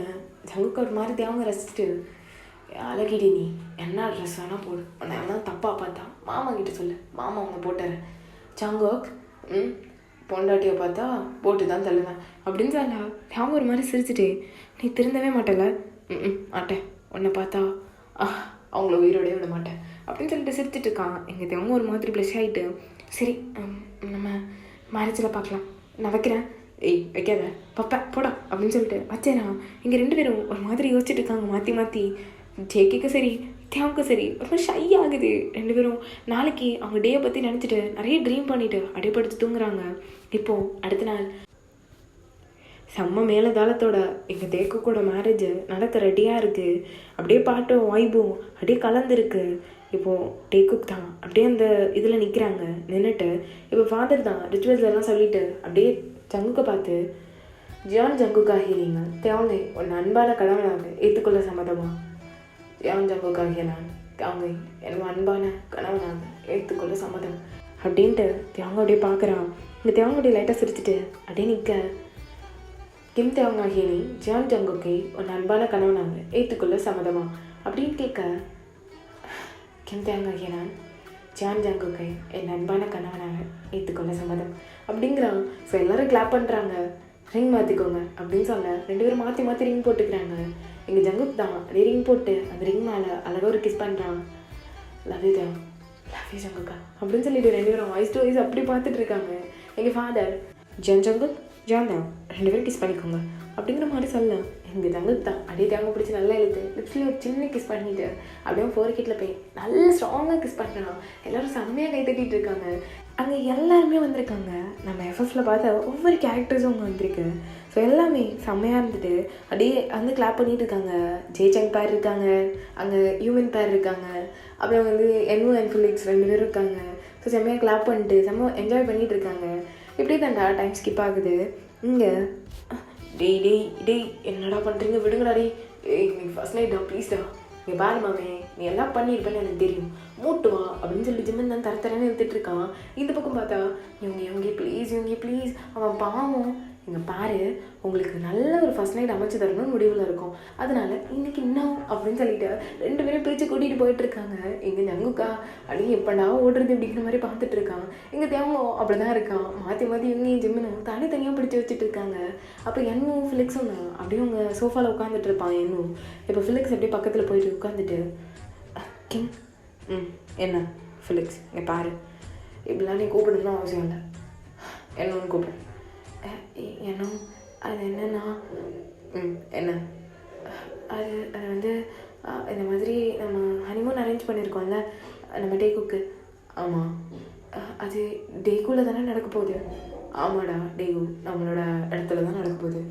ஜங்குக்கு ஒரு மாதிரி தேவங்க ரசிச்சுட்டு, அழகிடி நீ என்ன ட்ரெஸ் வேணால் போடு, உன்னை எல்லாம் தப்பாக பார்த்தா மாமா கிட்ட சொல்லு, மாமா உன்னை போட்டுறேன். ஜங்குக் பொண்டாட்டியை பார்த்தா போட்டு தான் தள்ளுவேன் அப்படின்னு சொல்ல. தேவங்க ஒரு மாதிரி சிரிச்சுட்டு, நீ திருந்தவே மாட்டல? மாட்டேன், உன்னை பார்த்தா அவங்கள உயிரோடய விட மாட்டேன் அப்படின்னு சொல்லிட்டு சிரிச்சிட்டு இருக்கான். எங்கள் தேவங்க ஒரு மாதிரி ப்ளஷ் ஆகிட்டு, சரி நம்ம மேரேஜில் பார்க்கலாம், நான் வைக்கிறேன். வைக்காத பப்பேன் போடா அப்படின்னு சொல்லிட்டு வச்சேனா. இங்கே 2 பேரும் ஒரு மாதிரி யோசிச்சுட்டு இருக்காங்க மாற்றி. ஜேக்கிக்கு சரி தேவங்க சரி ரொம்ப ஷை ஆகுது. 2 பேரும் நாளைக்கு அவங்க டேயை பற்றி நினச்சிட்டு நிறைய ட்ரீம் பண்ணிவிட்டு அடைப்படுத்து தூங்குறாங்க. இப்போது அடுத்த நாள் செம்ம மேலதாளத்தோட எங்கள் தேக்குக்கூட மேரேஜ் நடக்க ரெடியாக இருக்குது. அப்படியே பாட்டும் வாய்ப்பும் அப்படியே கலந்துருக்கு. இப்போது டேக்குக் தான் அப்படியே அந்த இதில் நிற்கிறாங்க நின்றுட்டு. இப்போ ஃபாதர் தான் ரிச்சுவல்ஸ் எல்லாம் சொல்லிவிட்டு அப்படியே ஜங்குக்கை பார்த்து, ஜியான் ஜங்குக்காகிறீங்க தேவங்க உன் அன்பான கணவனாக ஏற்றுக்கொள்ள சம்மதமா? ஜியான் ஜங்குக்காகிய நான் அவங்க என்னோட அன்பான கணவனாக ஏற்றுக்கொள்ள சம்மதம் அப்படின்ட்டு தேவங்க அப்படியே பார்க்குறான். இந்த தேவங்க அப்படியே லைட்டாக சிரிச்சுட்டு அப்படியே நிற்க, கிம் தேவங்காகிய நீ ஜியான் ஜங்குக்கை உன் அன்பான கணவனாக ஏற்றுக்கொள்ள சம்மதமா அப்படின்னு கேட்க, கிம் தேவங்காகிய நான் ஜியான் ஜங்குக்கை என் அன்பான கணவனாக ஏற்றுக்கொள்ள சம்மதம் அப்படிங்கிறான். ஸோ எல்லோரும் கிளாப் பண்ணுறாங்க. ரிங் மாற்றிக்கோங்க அப்படின்னு சொல்ல 2 பேரும் மாற்றி ரிங் போட்டுக்கிறாங்க. எங்கள் ஜங்குக் தான் அதே ரிங் போட்டு அந்த ரிங் மேலே அழகாக ஒரு கிஸ் பண்ணுறான். Love you Dev, love you ஜங்குக்கா அப்படின்னு சொல்லிட்டு 2 பேரும் வாய்ஸ் டு வாய்ஸ் அப்படி பார்த்துட்டு இருக்காங்க. எங்கள் ஃபாதர், ஜியான் ஜங்குக் ஜாலியா 2 பேரும் கிஸ் பண்ணிக்கோங்க அப்படிங்கிற மாதிரி சொல்லலாம். எங்கள் தங்களுக்கு தான் அப்படியே தேங்க பிடிச்சி நல்லா இழுத்து லிப்ஸ்லேயே ஒரு சின்ன கிஸ் பண்ணிட்டு அப்படியே ஃபோர்கேட்டில் போய் நல்லா ஸ்ட்ராங்காக கிஸ் பண்ணுறான். எல்லோரும் செம்மையாக கை தட்டிகிட்டு இருக்காங்க. அங்கே எல்லாருமே வந்திருக்காங்க. நம்ம எஃப்எஃப்ல பார்த்த ஒவ்வொரு கேரக்டர்ஸும் அவங்க வந்திருக்கு. ஸோ எல்லாமே செம்மையாக இருந்துட்டு அப்படியே வந்து கிளாப் பண்ணிகிட்டு இருக்காங்க. ஜெய்சங் பேர் இருக்காங்க, அங்கே ஹியூமன் பேர் இருக்காங்க, அப்புறம் வந்து என்வு அண்ட் ஃபிலிக்ஸ் 2 பேரும் இருக்காங்க. ஸோ செம்மையாக கிளாப் பண்ணிட்டு செம்ம என்ஜாய் பண்ணிகிட்டு இருக்காங்க. இப்படி தான்டா டைம் ஸ்கிப் ஆகுது. இங்கே டேய் டேய் டேய் என்னடா பண்ணுறீங்க, விடுங்கடா டேய், இன்னைக்கு ஃபர்ஸ்ட் நைட்டா ப்ளீஸ்டா, இங்கே பாரு மாமே நீ எல்லாம் பண்ணியிருப்பேன்னு எனக்கு தெரியும், மூட்டு வா அப்படின்னு சொல்லி ஜிம்மன் தான் தரத்தரன்னு எடுத்துகிட்டு இருக்கான். இந்த பக்கம் பார்த்தா இவங்க ப்ளீஸ் அவன் பாவம். இங்கே பாரு, உங்களுக்கு நல்ல ஒரு ஃபர்ஸ்ட் நைட் அமைச்சு தரணும்னு முடிவில் இருக்கும், அதனால இன்னைக்கு இன்னும் அப்படின்னு சொல்லிட்டு 2 பேரும் பிரித்து கூட்டிகிட்டு போயிட்டுருக்காங்க. எங்கள் ஜங்குக்கா அப்படியே எப்படா ஓடுறது அப்படிங்கிற மாதிரி பார்த்துட்டு இருக்கான். எங்கள் தேவோ அப்படி தான் இருக்கான். மாற்றி இவங்க ஜிம்மினும் தனித்தனியாக பிடிச்சி வச்சுட்டு இருக்காங்க. அப்போ என்னும் ஃபிலிக்ஸும் தான் அப்படியே அவங்க சோஃபாவில் உட்காந்துட்டு இருப்பான். என்னும் இப்போ ஃபிலிக்ஸ் அப்படியே பக்கத்தில் போயிட்டு உட்காந்துட்டு கிங் என்ன ஃபிலிக்ஸ் இங்கே பாரு, இப்படிலாம் நீ கூப்பிடணும்னு அவசியம் இல்லை, என்னன்னு கூப்பிடு. ஏன்னா அது என்னன்னா என்ன அது வந்து இந்த மாதிரி நம்ம ஹனிமூன் அரேஞ்ச் பண்ணியிருக்கோம்ல நம்ம டேகுக்கு. ஆமாம், அது டேகுவில் தானே நடக்க போகுது. ஆமாடா, டேகு நம்மளோட இடத்துல தான் நடக்க போகுது.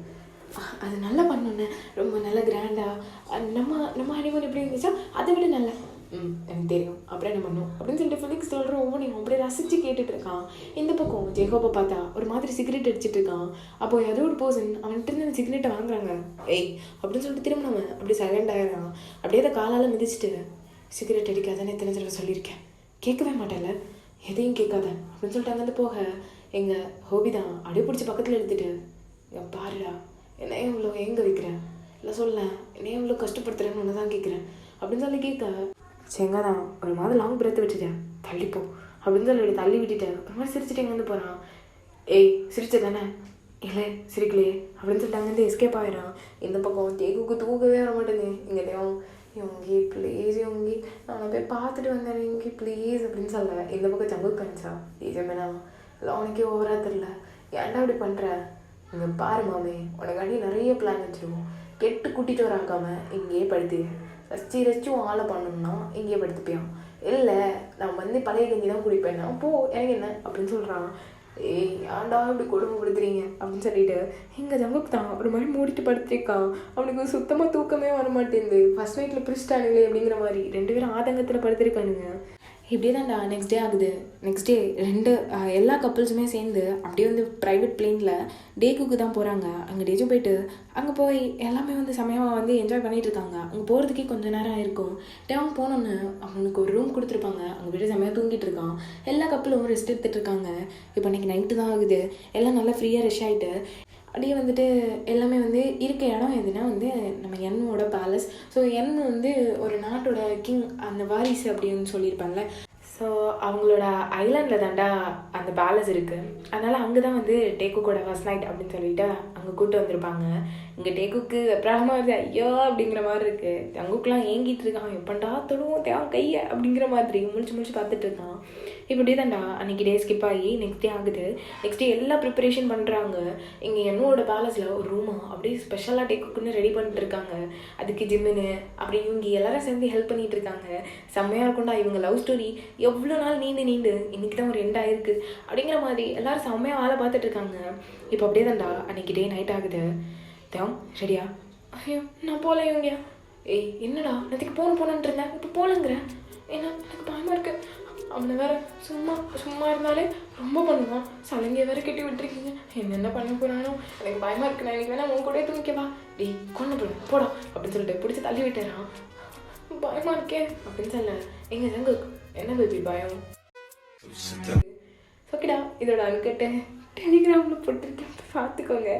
அது நல்லா பண்ணோன்னே ரொம்ப நல்ல கிராண்டாக நம்ம ஹனிமூன் எப்படி இருந்துச்சா அதை விட நல்லா எனக்கு தெரியும், அப்படியே என்ன பண்ணும் அப்படின்னு சொல்லிட்டு ஃபிலிக்ஸ் சொல்கிற ஒவ்வொன்றையும் அப்படியே ரசித்து கேட்டுட்டு இருக்கான். இந்த பக்கம் ஜெகோப்பை பார்த்தா ஒரு மாதிரி சிகரெட் அடிச்சுட்டு இருக்கான். அப்போ ஏதோ ஒரு பர்சன் அவன்கிட்ட இருந்து அந்த சிகரெட்டை வாங்குறாங்க. ஏய் அப்படின்னு சொல்லிட்டு திரும்ப நம்ம அப்படி சைலண்ட் ஆகிறான். அப்படியே அதை காலால் மிதிச்சுட்டு சிகரெட் அடிக்காதானே எத்தனை தடவை சொல்லியிருக்கேன், கேட்கவே மாட்டேன்ல, எதையும் கேட்காத அப்படின்னு சொல்லிட்டு அங்கேருந்து போக எங்கள் ஹோபி தான் அப்படியே பிடிச்சி பக்கத்தில் எடுத்துட்டு என் பாருடா என்ன இவ்வளோ எங்கே வைக்கிறேன் இல்லை சொல்ல, என்ன இவ்வளோ கஷ்டப்படுத்துறேன்னு ஒன்று தான் கேட்குறேன் அப்படின்னு சொல்லி கேட்க செங்கதான் ஒரு மாதிரி லாங் பிரெத் விட்டுட்டேன், தள்ளிப்போ அப்படின்னு சொல்லி தள்ளி விட்டுட்டேன். ஒரு மாதிரி சிரிச்சுட்டு எங்கேருந்து போகிறான். ஏய் சிரிச்ச தானே, இல்லை சிரிக்கலையே அப்படின்னு சொல்லிட்டு அங்கேருந்து எஸ்கேப் ஆகிடான். இந்த பக்கம் தேகுக்கு தூக்கவே வர மாட்டேங்குது. இங்கே தேவம் இவங்கி ப்ளீஸ் இவங்கி நான் போய் பார்த்துட்டு வந்தேன் இவங்கி ப்ளீஸ் அப்படின்னு சொல்ல. இந்த பக்கம் சங்கு கணிச்சா ஏஜமேனா இல்லை உனக்கே ஓவராக தெரில, ஏன்டா இப்படி பண்ணுற, இங்கே பாரு மாமே உனக்காண்டி நிறைய பிளான் வச்சுருவோம், கெட்டு கூட்டிகிட்டு வராக்காமல் இங்கேயே படுத்து ரசிச்சும் ஆளை பண்ணணும்னா இங்கேயே படுத்துப்பியான், இல்லை நான் வந்து பழைய கஞ்சி தான் குடிப்பேன்னா போ எனக்கு என்ன அப்படின்னு சொல்கிறான். ஏய் ஏன்டா இப்படி கொடுமைப்படுத்துறீங்க அப்படின்னு சொல்லிட்டு எங்கள் ஜங்குக்கு தான் ஒரு மாதிரி மூடிட்டு படுத்திருக்கான். அவனுக்கு சுத்தமாக தூக்கமே வர மாட்டேங்குது. ஃபர்ஸ்ட் நைட்டில் பிரிச்சிட்டானுங்களே அப்படிங்கிற மாதிரி 2 பேரும் ஆதங்கத்தில் படுத்திருக்கானுங்க. இப்படியே தான்டா நெக்ஸ்ட் டே ஆகுது. நெக்ஸ்ட் டே எல்லா கப்புள்ஸுமே சேர்ந்து அப்படியே வந்து ப்ரைவேட் பிளேனில் டேக்குக்கு தான் போகிறாங்க. அங்கே டேஜும் போயிட்டு அங்கே போய் எல்லாமே வந்து செமையாக வந்து என்ஜாய் பண்ணிகிட்டு இருக்காங்க. அங்கே போகிறதுக்கே கொஞ்சம் நேரம் ஆயிருக்கும். அவங்க போனோன்னு அவனுக்கு ஒரு ரூம் கொடுத்துருப்பாங்க. அங்கே போய்ட்டு செமையாக தூங்கிட்டு இருக்கான். எல்லா கப்புளும் ரெஸ்ட் எடுத்துகிட்டு இருக்காங்க. இப்போ அன்றைக்கி நைட்டு தான் ஆகுது. எல்லாம் நல்லா ஃப்ரீயாக ரெஷ் ஆகிட்டு அப்படியே வந்துட்டு எல்லாமே வந்து இருக்க இடம் எதுனா வந்து நம்ம என்னோட பேலஸ். ஸோ வந்து ஒரு நாட்டோட கிங் அந்த வாரிசு அப்படின்னு சொல்லியிருப்பாங்கல்ல. ஸோ அவங்களோட ஐலாண்டில் தாண்டா அந்த பேலஸ் இருக்குது. அதனால் அங்கே தான் வந்து டேக்குக்கோட ஃபர்ஸ்ட் நைட் அப்படின்னு சொல்லிட்டு அங்கே கூப்பிட்டு வந்திருப்பாங்க. இங்கே டேக்குக்கு அப்புறமா வருது ஐயோ அப்படிங்கிற மாதிரி இருக்குது. அங்குக்கெலாம் ஏங்கிட்டு இருக்கான், எப்பண்டா தொடுவோம் தேவன் கையை அப்படிங்கிற மாதிரி முடிச்சு பார்த்துட்டு இருக்கான். இப்படி தான்டா அன்றைக்கி டே ஸ்கிப் ஆகி நெக்ஸ்ட் டே ஆகுது. நெக்ஸ்ட் டே எல்லா ப்ரிப்பரேஷன் பண்ணுறாங்க. இங்கே என்னோட பேலஸில் ஒரு ரூமாக அப்படியே ஸ்பெஷலாக டேக்குன்னு ரெடி பண்ணிட்டு இருக்காங்க. அதுக்கு ஜிம்முன்னு அப்படி இவங்க எல்லாரும் சேர்ந்து ஹெல்ப் பண்ணிகிட்டு இருக்காங்க. செம்மையாக இருக்கும்டா இவங்க லவ் ஸ்டோரி எவ்வளோ நாள் நீண்டு இன்றைக்கி தான் ஒரு எண்ட் ஆகிருக்கு அப்படிங்கிற மாதிரி எல்லோரும் செம்மையாக வேலை பார்த்துட்டு இருக்காங்க. இப்போ அப்படியே தான்டா அன்றைக்கி டே நைட் ஆகுது. தேவம் ரெடியா? ஐயோ நான் போகல இவங்கயா. ஏய் என்னடா நேற்றுக்கு போகணுன்ட்டு இருந்தேன், இப்போ போகலங்கிறேன், ஏன்னா எனக்கு பயமாக இருக்குது. அவனை வேற சும்மா இருந்தாலே ரொம்ப பண்ணுவான். சலங்கையை வேற கட்டி விட்டுருக்கீங்க, என்னென்ன பண்ண போகிறானோ எனக்கு பயமாக இருக்கு. நான் இன்னைக்கு வேணா உன் கூட தூங்கிக்கவா? டேய் கொண்டு போடா அப்படின்னு சொல்லிட்டு பிடிச்சி தள்ளி விட்டுறான். பயமாக இருக்கே அப்படின்னு சொல்ல. எங்க ஜங்கு என்ன பேபி பயம்? ஓகேடா இதோட அன்கட்டு டெலிகிராமில் போட்டிருக்கேன், பார்த்துக்கோங்க.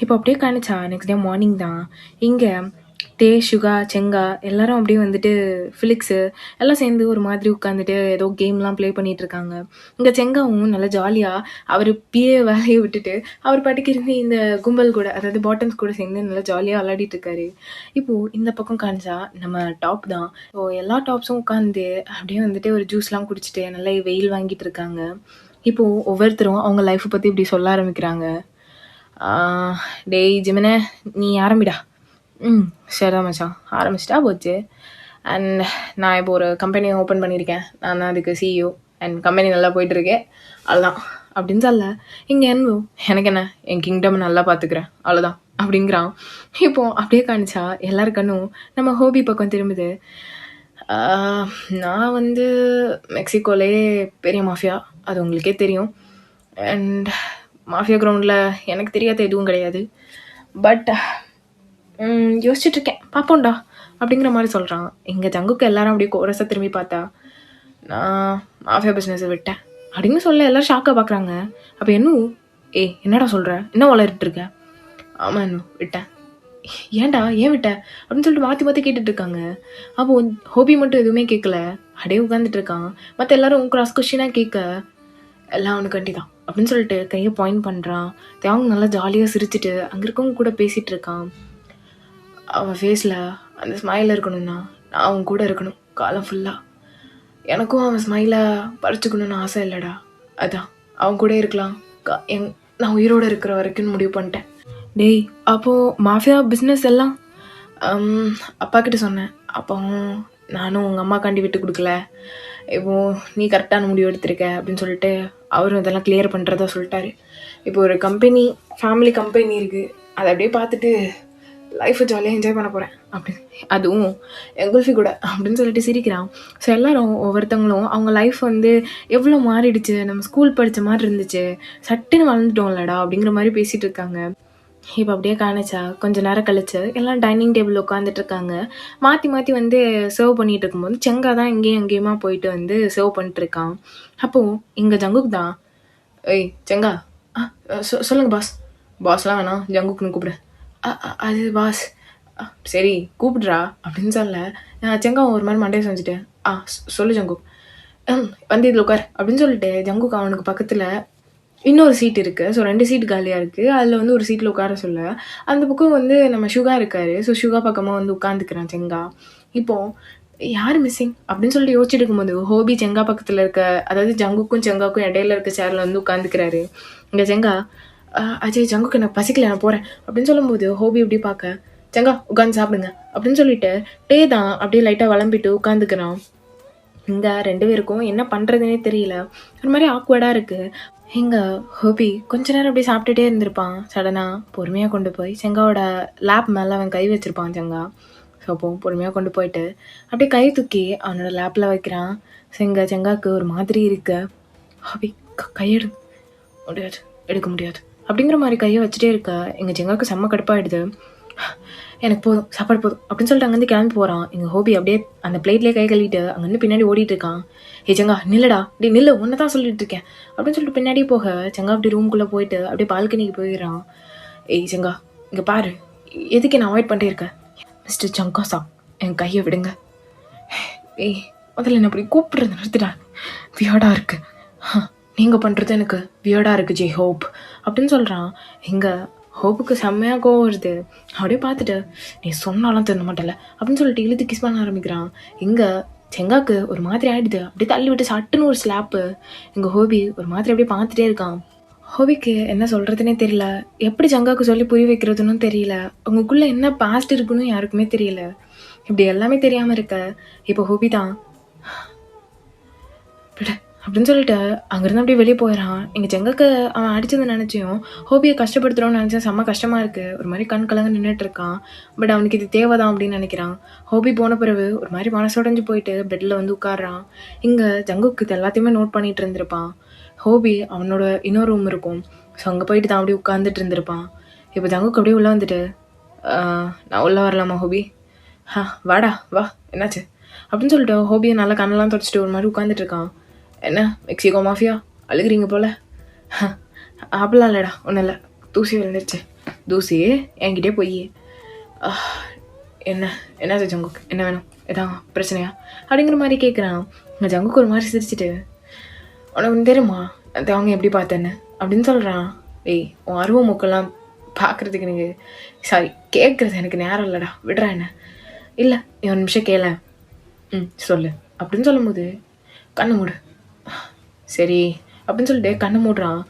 இப்போ அப்படியே காணிச்சா நெக்ஸ்ட் டே மார்னிங் தான். இங்கே தே சுகா செங்கா எல்லாரும் அப்படியே வந்துட்டு ஃபிலிக்ஸு எல்லாம் சேர்ந்து ஒரு மாதிரி உட்காந்துட்டு ஏதோ கேம்லாம் ப்ளே பண்ணிகிட்டு இருக்காங்க. இங்கே செங்காவும் நல்லா ஜாலியாக அவர் பிஏ வேலையை விட்டுட்டு அவர் பாட்டுக்கு இருந்து இந்த கும்பல் கூட அதாவது பாட்டம்ஸ் கூட சேர்ந்து நல்லா ஜாலியாக விளையாடிட்டு இருக்காரு. இப்போது இந்த பக்கம் காணிச்சா நம்ம டாப் தான். ஸோ எல்லா டாப்ஸும் உட்காந்து அப்படியே வந்துட்டு ஒரு ஜூஸ்லாம் குடிச்சிட்டு நல்லா வெயில் வாங்கிட்டு இருக்காங்க. இப்போது ஒவ்வொருத்தரும் அவங்க லைஃப்பை பற்றி இப்படி சொல்ல ஆரம்பிக்கிறாங்க. டேய் ஜிமினே, நீ ஆரம்பிடா. சரிதான் மச்சான், ஆரம்பிச்சிட்டா போச்சு. அண்ட் நான் இப்போ ஒரு கம்பெனியை ஓப்பன் பண்ணியிருக்கேன். நான் தான் அதுக்கு சிஇஓ. அண்ட் கம்பெனி நல்லா போயிட்டுருக்கேன். அதுதான் அப்படின்னு சொல்ல, இங்கே என்ன எனக்கு என்ன, என் கிங்டம் நல்லா பார்த்துக்கிறேன் அவ்வளோதான் அப்படிங்கிறான். இப்போது அப்படியே காணிச்சா எல்லாருக்கண்ணும் நம்ம ஹோபி பக்கம் திரும்புது. நான் வந்து மெக்சிகோலே பெரிய மாஃபியா, அது உங்களுக்கே தெரியும். அண்ட் மாஃபியா கிரவுண்டில் எனக்கு தெரியாத எதுவும் கிடையாது. பட் யோசிச்சுட்ருக்கேன், பார்ப்போம்டா அப்படிங்கிற மாதிரி சொல்கிறான். எங்கள் ஜங்குக்கு எல்லாரும் அப்படியே கோரஸாக திரும்பி பார்த்தா, நான் மாஃபியா பிஸ்னஸை விட்டேன் அப்படின்னு சொல்ல எல்லோரும் ஷாக்காக பார்க்குறாங்க. அப்போ இன்னும் என்னடா சொல்கிற, என்ன வளர்ட்டு இருக்க? ஆமாம் இன்னும் விட்டேன். ஏன்டா ஏன் விட்ட அப்படின்னு சொல்லிட்டு மாற்றி மாற்றி கேட்டுட்ருக்காங்க. அப்போது ஹோபி மட்டும் எதுவுமே கேட்கல, அப்படியே உட்காந்துட்டு இருக்கான். மற்ற எல்லாரும் கிராஸ் கொஸ்டினாக கேட்க, எல்லாம் அவனுக்கு கண்டி தான் அப்படின்னு சொல்லிட்டு கையை பாயிண்ட் பண்ணுறான். அவங்க நல்லா ஜாலியாக சிரிச்சுட்டு அங்கே இருக்கவங்க கூட பேசிகிட்டு இருக்கான். அவன் ஃபேஸில் அந்த ஸ்மைல் இருக்கணும்னா நான் அவன் கூட இருக்கணும் காலம் ஃபுல்லாக. எனக்கும் அவன் ஸ்மைலை பறிச்சுக்கணுன்னு ஆசை இல்லைடா. அதான் அவன் கூட இருக்கலாம் நான் உயிரோடு இருக்கிற வரைக்கும் முடிவு பண்ணிட்டேன். டேய், அப்போது மாஃபியா பிஸ்னஸ் எல்லாம் அப்பா கிட்ட சொன்னேன். அப்போ நானும் உங்கள் அம்மாக்காண்டி விட்டு கொடுக்கல, இப்போது நீ கரெக்டான முடிவு எடுத்திருக்க அப்படின்னு சொல்லிட்டு அவரும் இதெல்லாம் கிளியர் பண்ணுறதா சொல்லிட்டாரு. இப்போ ஒரு கம்பெனி, ஃபேமிலி கம்பெனி இருக்குது, அதை அப்படியே பார்த்துட்டு லைஃப்பை ஜாலியாக என்ஜாய் பண்ண போகிறேன் அப்படின்னு, அதுவும் எங்குல்ஃபி கூட அப்படின்னு சொல்லிட்டு சிரிக்கிறான். ஸோ எல்லோரும் ஒவ்வொருத்தவங்களும் அவங்க லைஃப் வந்து எவ்வளோ மாறிடுச்சு, நம்ம ஸ்கூல் படித்த மாதிரி இருந்துச்சு, சட்டுன்னு வளர்ந்துட்டோம்லடா அப்படிங்கிற மாதிரி பேசிகிட்டு இருக்காங்க. இப்போ அப்படியே காணிச்சா கொஞ்சம் நேரம் கழிச்சு எல்லாம் டைனிங் டேபிள் உட்காந்துட்ருக்காங்க. மாற்றி மாற்றி வந்து சர்வ் பண்ணிகிட்டு இருக்கும்போது செங்கா தான் இங்கேயும் அங்கேயுமா போயிட்டு வந்து சர்வ் பண்ணிட்டுருக்கான். அப்போது இங்கே ஜங்குக் தான், ஏய் செங்கா, சொல்லுங்கள் பாஸ். பாஸ்லாம் வேணாம், ஜங்குக்குன்னு கூப்பிடு. அது பாஸ். சரி கூப்பிட்றா அப்படின்னு சொல்ல, செங்கா ஒரு மாதிரி மண்டையை செஞ்சுட்டு, சொல்லு ஜங்குக், வந்து இதில் உட்கார் அப்படின்னு சொல்லிட்டு ஜங்குக் அவனுக்கு பக்கத்தில் இன்னொரு சீட் இருக்குது. ஸோ 2 சீட் காலியாக இருக்குது. அதில் வந்து ஒரு சீட்டில் உட்கார சொல்ல, அந்த பக்கம் வந்து நம்ம சுகா இருக்கார். ஸோ சுகா பக்கமாக வந்து உட்காந்துக்கிறான் செங்கா. இப்போது யார் மிஸ்ஸிங் அப்படின்னு சொல்லிட்டு யோசிச்சுட்டு இருக்கும்போது ஹோபி செங்கா பக்கத்தில் இருக்க, அதாவது ஜங்குக்கும் செங்காக்கும் இடையில இருக்க சேரில் வந்து உட்காந்துக்கிறாரு. இங்கே செங்கா, அஜய் ஜங்குக்கு எனக்கு பசிக்கல, நான் போகிறேன் அப்படின்னு சொல்லும்போது ஹோபி எப்படி பார்க்க, செங்கா உட்காந்து சாப்பிடுங்க அப்படின்னு சொல்லிட்டு டே தான் அப்படியே லைட்டாக வளம்பிட்டு உட்காந்துக்கிறான். இங்கே 2 பேருக்கும் என்ன பண்ணுறதுனே தெரியல, ஒரு மாதிரி ஆக்வர்டாக இருக்குது. இங்கே ஹோபி கொஞ்ச நேரம் அப்படியே சாப்பிட்டுட்டே இருந்திருப்பான். சடனாக பொறுமையாக கொண்டு போய் செங்காவோட லேப் மேலே அவன் கை வச்சுருப்பான் செங்கா. ஸோ அப்போ பொறுமையாக கொண்டு போயிட்டு அப்படியே கை தூக்கி அவனோட லேப்பில் வைக்கிறான். செங்காவுக்கு ஒரு மாதிரி இருக்கு. ஹோபி கையெடு, முடியாது, எடுக்க முடியாது அப்படிங்கிற மாதிரி கையை வச்சுட்டே இருக்க எங்கள் செங்காவுக்கு செம்ம கடுப்பாயிடுது. எனக்கு போதும், சாப்பாடு போதும் அப்படின்னு சொல்லிட்டு அங்கேருந்து கிளம்பி போகிறான். எங்கள் ஹோபி அப்படியே அந்த பிளேட்லேயே கை கழுவிட்டு அங்கேருந்து பின்னாடி ஓடிட்டு இருக்கான். செங்கா நில்லுடா, டே நில்லு, ஒன்று தான் சொல்லிட்டு இருக்கேன் அப்படின்னு சொல்லிட்டு பின்னாடியே போக செங்கா அப்படி ரூம்குள்ளே போயிட்டு அப்படியே பால்கனிக்கு போயிடுறான். செங்கா இங்கே பாரு, எதுக்கு நான் அவாய்ட் பண்ணிட்டே இருக்கேன்? மிஸ்டர் ஜங்கா என் கையை விடுங்க. முதல்ல என்ன அப்படி கூப்பிடுறது நிறுத்திடா, வியர்டாக இருக்கு. நீங்கள் பண்ணுறது எனக்கு வியர்டாக இருக்குது ஜே ஹோப் அப்படின்னு சொல்கிறான். எங்கள் ஹோப்புக்கு செம்மையாக கோவம் வருது. அப்படியே பார்த்துட்டு நீ சொன்னாலும் தர மாட்டல அப்படின்னு சொல்லிட்டு இழுத்து கிஸ் பண்ண ஆரம்பிக்கிறான். இங்கே செங்காக்கு ஒரு மாதிரி ஆகிடுது. அப்படியே தள்ளி விட்டு சட்டுன்னு ஒரு ஸ்லாப்பு. எங்கள் ஹோபி ஒரு மாதிரி அப்படியே பார்த்துட்டே இருக்கான். ஹோபிக்கு என்ன சொல்கிறதுனே தெரியல, எப்படி செங்காக்கு சொல்லி புரிய வைக்கிறதுன்னு தெரியல, அவங்களுக்குள்ளே என்ன பாஸ்ட் இருக்குன்னு யாருக்குமே தெரியல. இப்படி எல்லாமே தெரியாமல் இருக்க இப்போ ஹோபி தான் அப்படின்னு சொல்லிட்டு அங்கேருந்து அப்படியே வெளியே போயிடறான். எங்கள் செங்காக்கு அவன் அடித்ததை நினச்சியும் ஹோபியை கஷ்டப்படுத்துகிறோன்னு நினச்சா செம்ம கஷ்டமாக இருக்குது. ஒரு மாதிரி கண் கலங்க நின்றுட்டு இருக்கான். பட் அவனுக்கு இது தேவைதான் அப்படின்னு நினைக்கிறான். ஹோபி போன பிறகு ஒரு மாதிரி மனசுடைஞ்சு போயிட்டு பெட்டில் வந்து உட்காடுறான். இங்கே ஜங்குக்கு இது எல்லாத்தையுமே நோட் பண்ணிகிட்டு இருந்திருப்பான். ஹோபி அவனோட இன்னொரு ரூம் இருக்கும். ஸோ அங்கே போயிட்டு தான் அப்படியே உட்காந்துட்டு இருந்திருப்பான். இப்போ ஜங்குக்கு அப்படியே உள்ளே வந்துட்டு, நான் உள்ளே வரலாமா ஹோபி? வாடா வா, என்னாச்சு அப்படின்னு சொல்லிட்டு ஹோபியை நல்லா கண்ணெல்லாம் தொடச்சிட்டு ஒரு மாதிரி உட்காந்துட்டு இருக்கான். என்ன மெக்சிகோ மாஃபியா அழுகிறீங்க போல்? அப்படிலாம் இல்லைடா, ஒன்றும் இல்லை, தூசி விழுந்துருச்சு. தூசி என்கிட்டே போய் என்னாச்சு ஜங்குக்கு, என்ன வேணும், எதான் பிரச்சனையா அப்படிங்கிற மாதிரி கேட்குறான். ஜங்குக்கு ஒரு மாதிரி சிரிச்சிட்டு, உனக்கு தெரியுமா அவங்க எப்படி பார்த்தேன்னு அப்படின்னு சொல்கிறான். உன் அருவ மூக்கெல்லாம் பார்க்குறதுக்கு எனக்கு சாரி கேட்குறது எனக்கு நேரம் இல்லைடா, விடுறா என்ன. இல்லை ஒரு நிமிஷம் கேள, சொல்லு அப்படின்னு சொல்லும்போது கண்ணு மூடு. சரி அப்படின்னு சொல்லிட்டு கண்ணை மூடுறான்.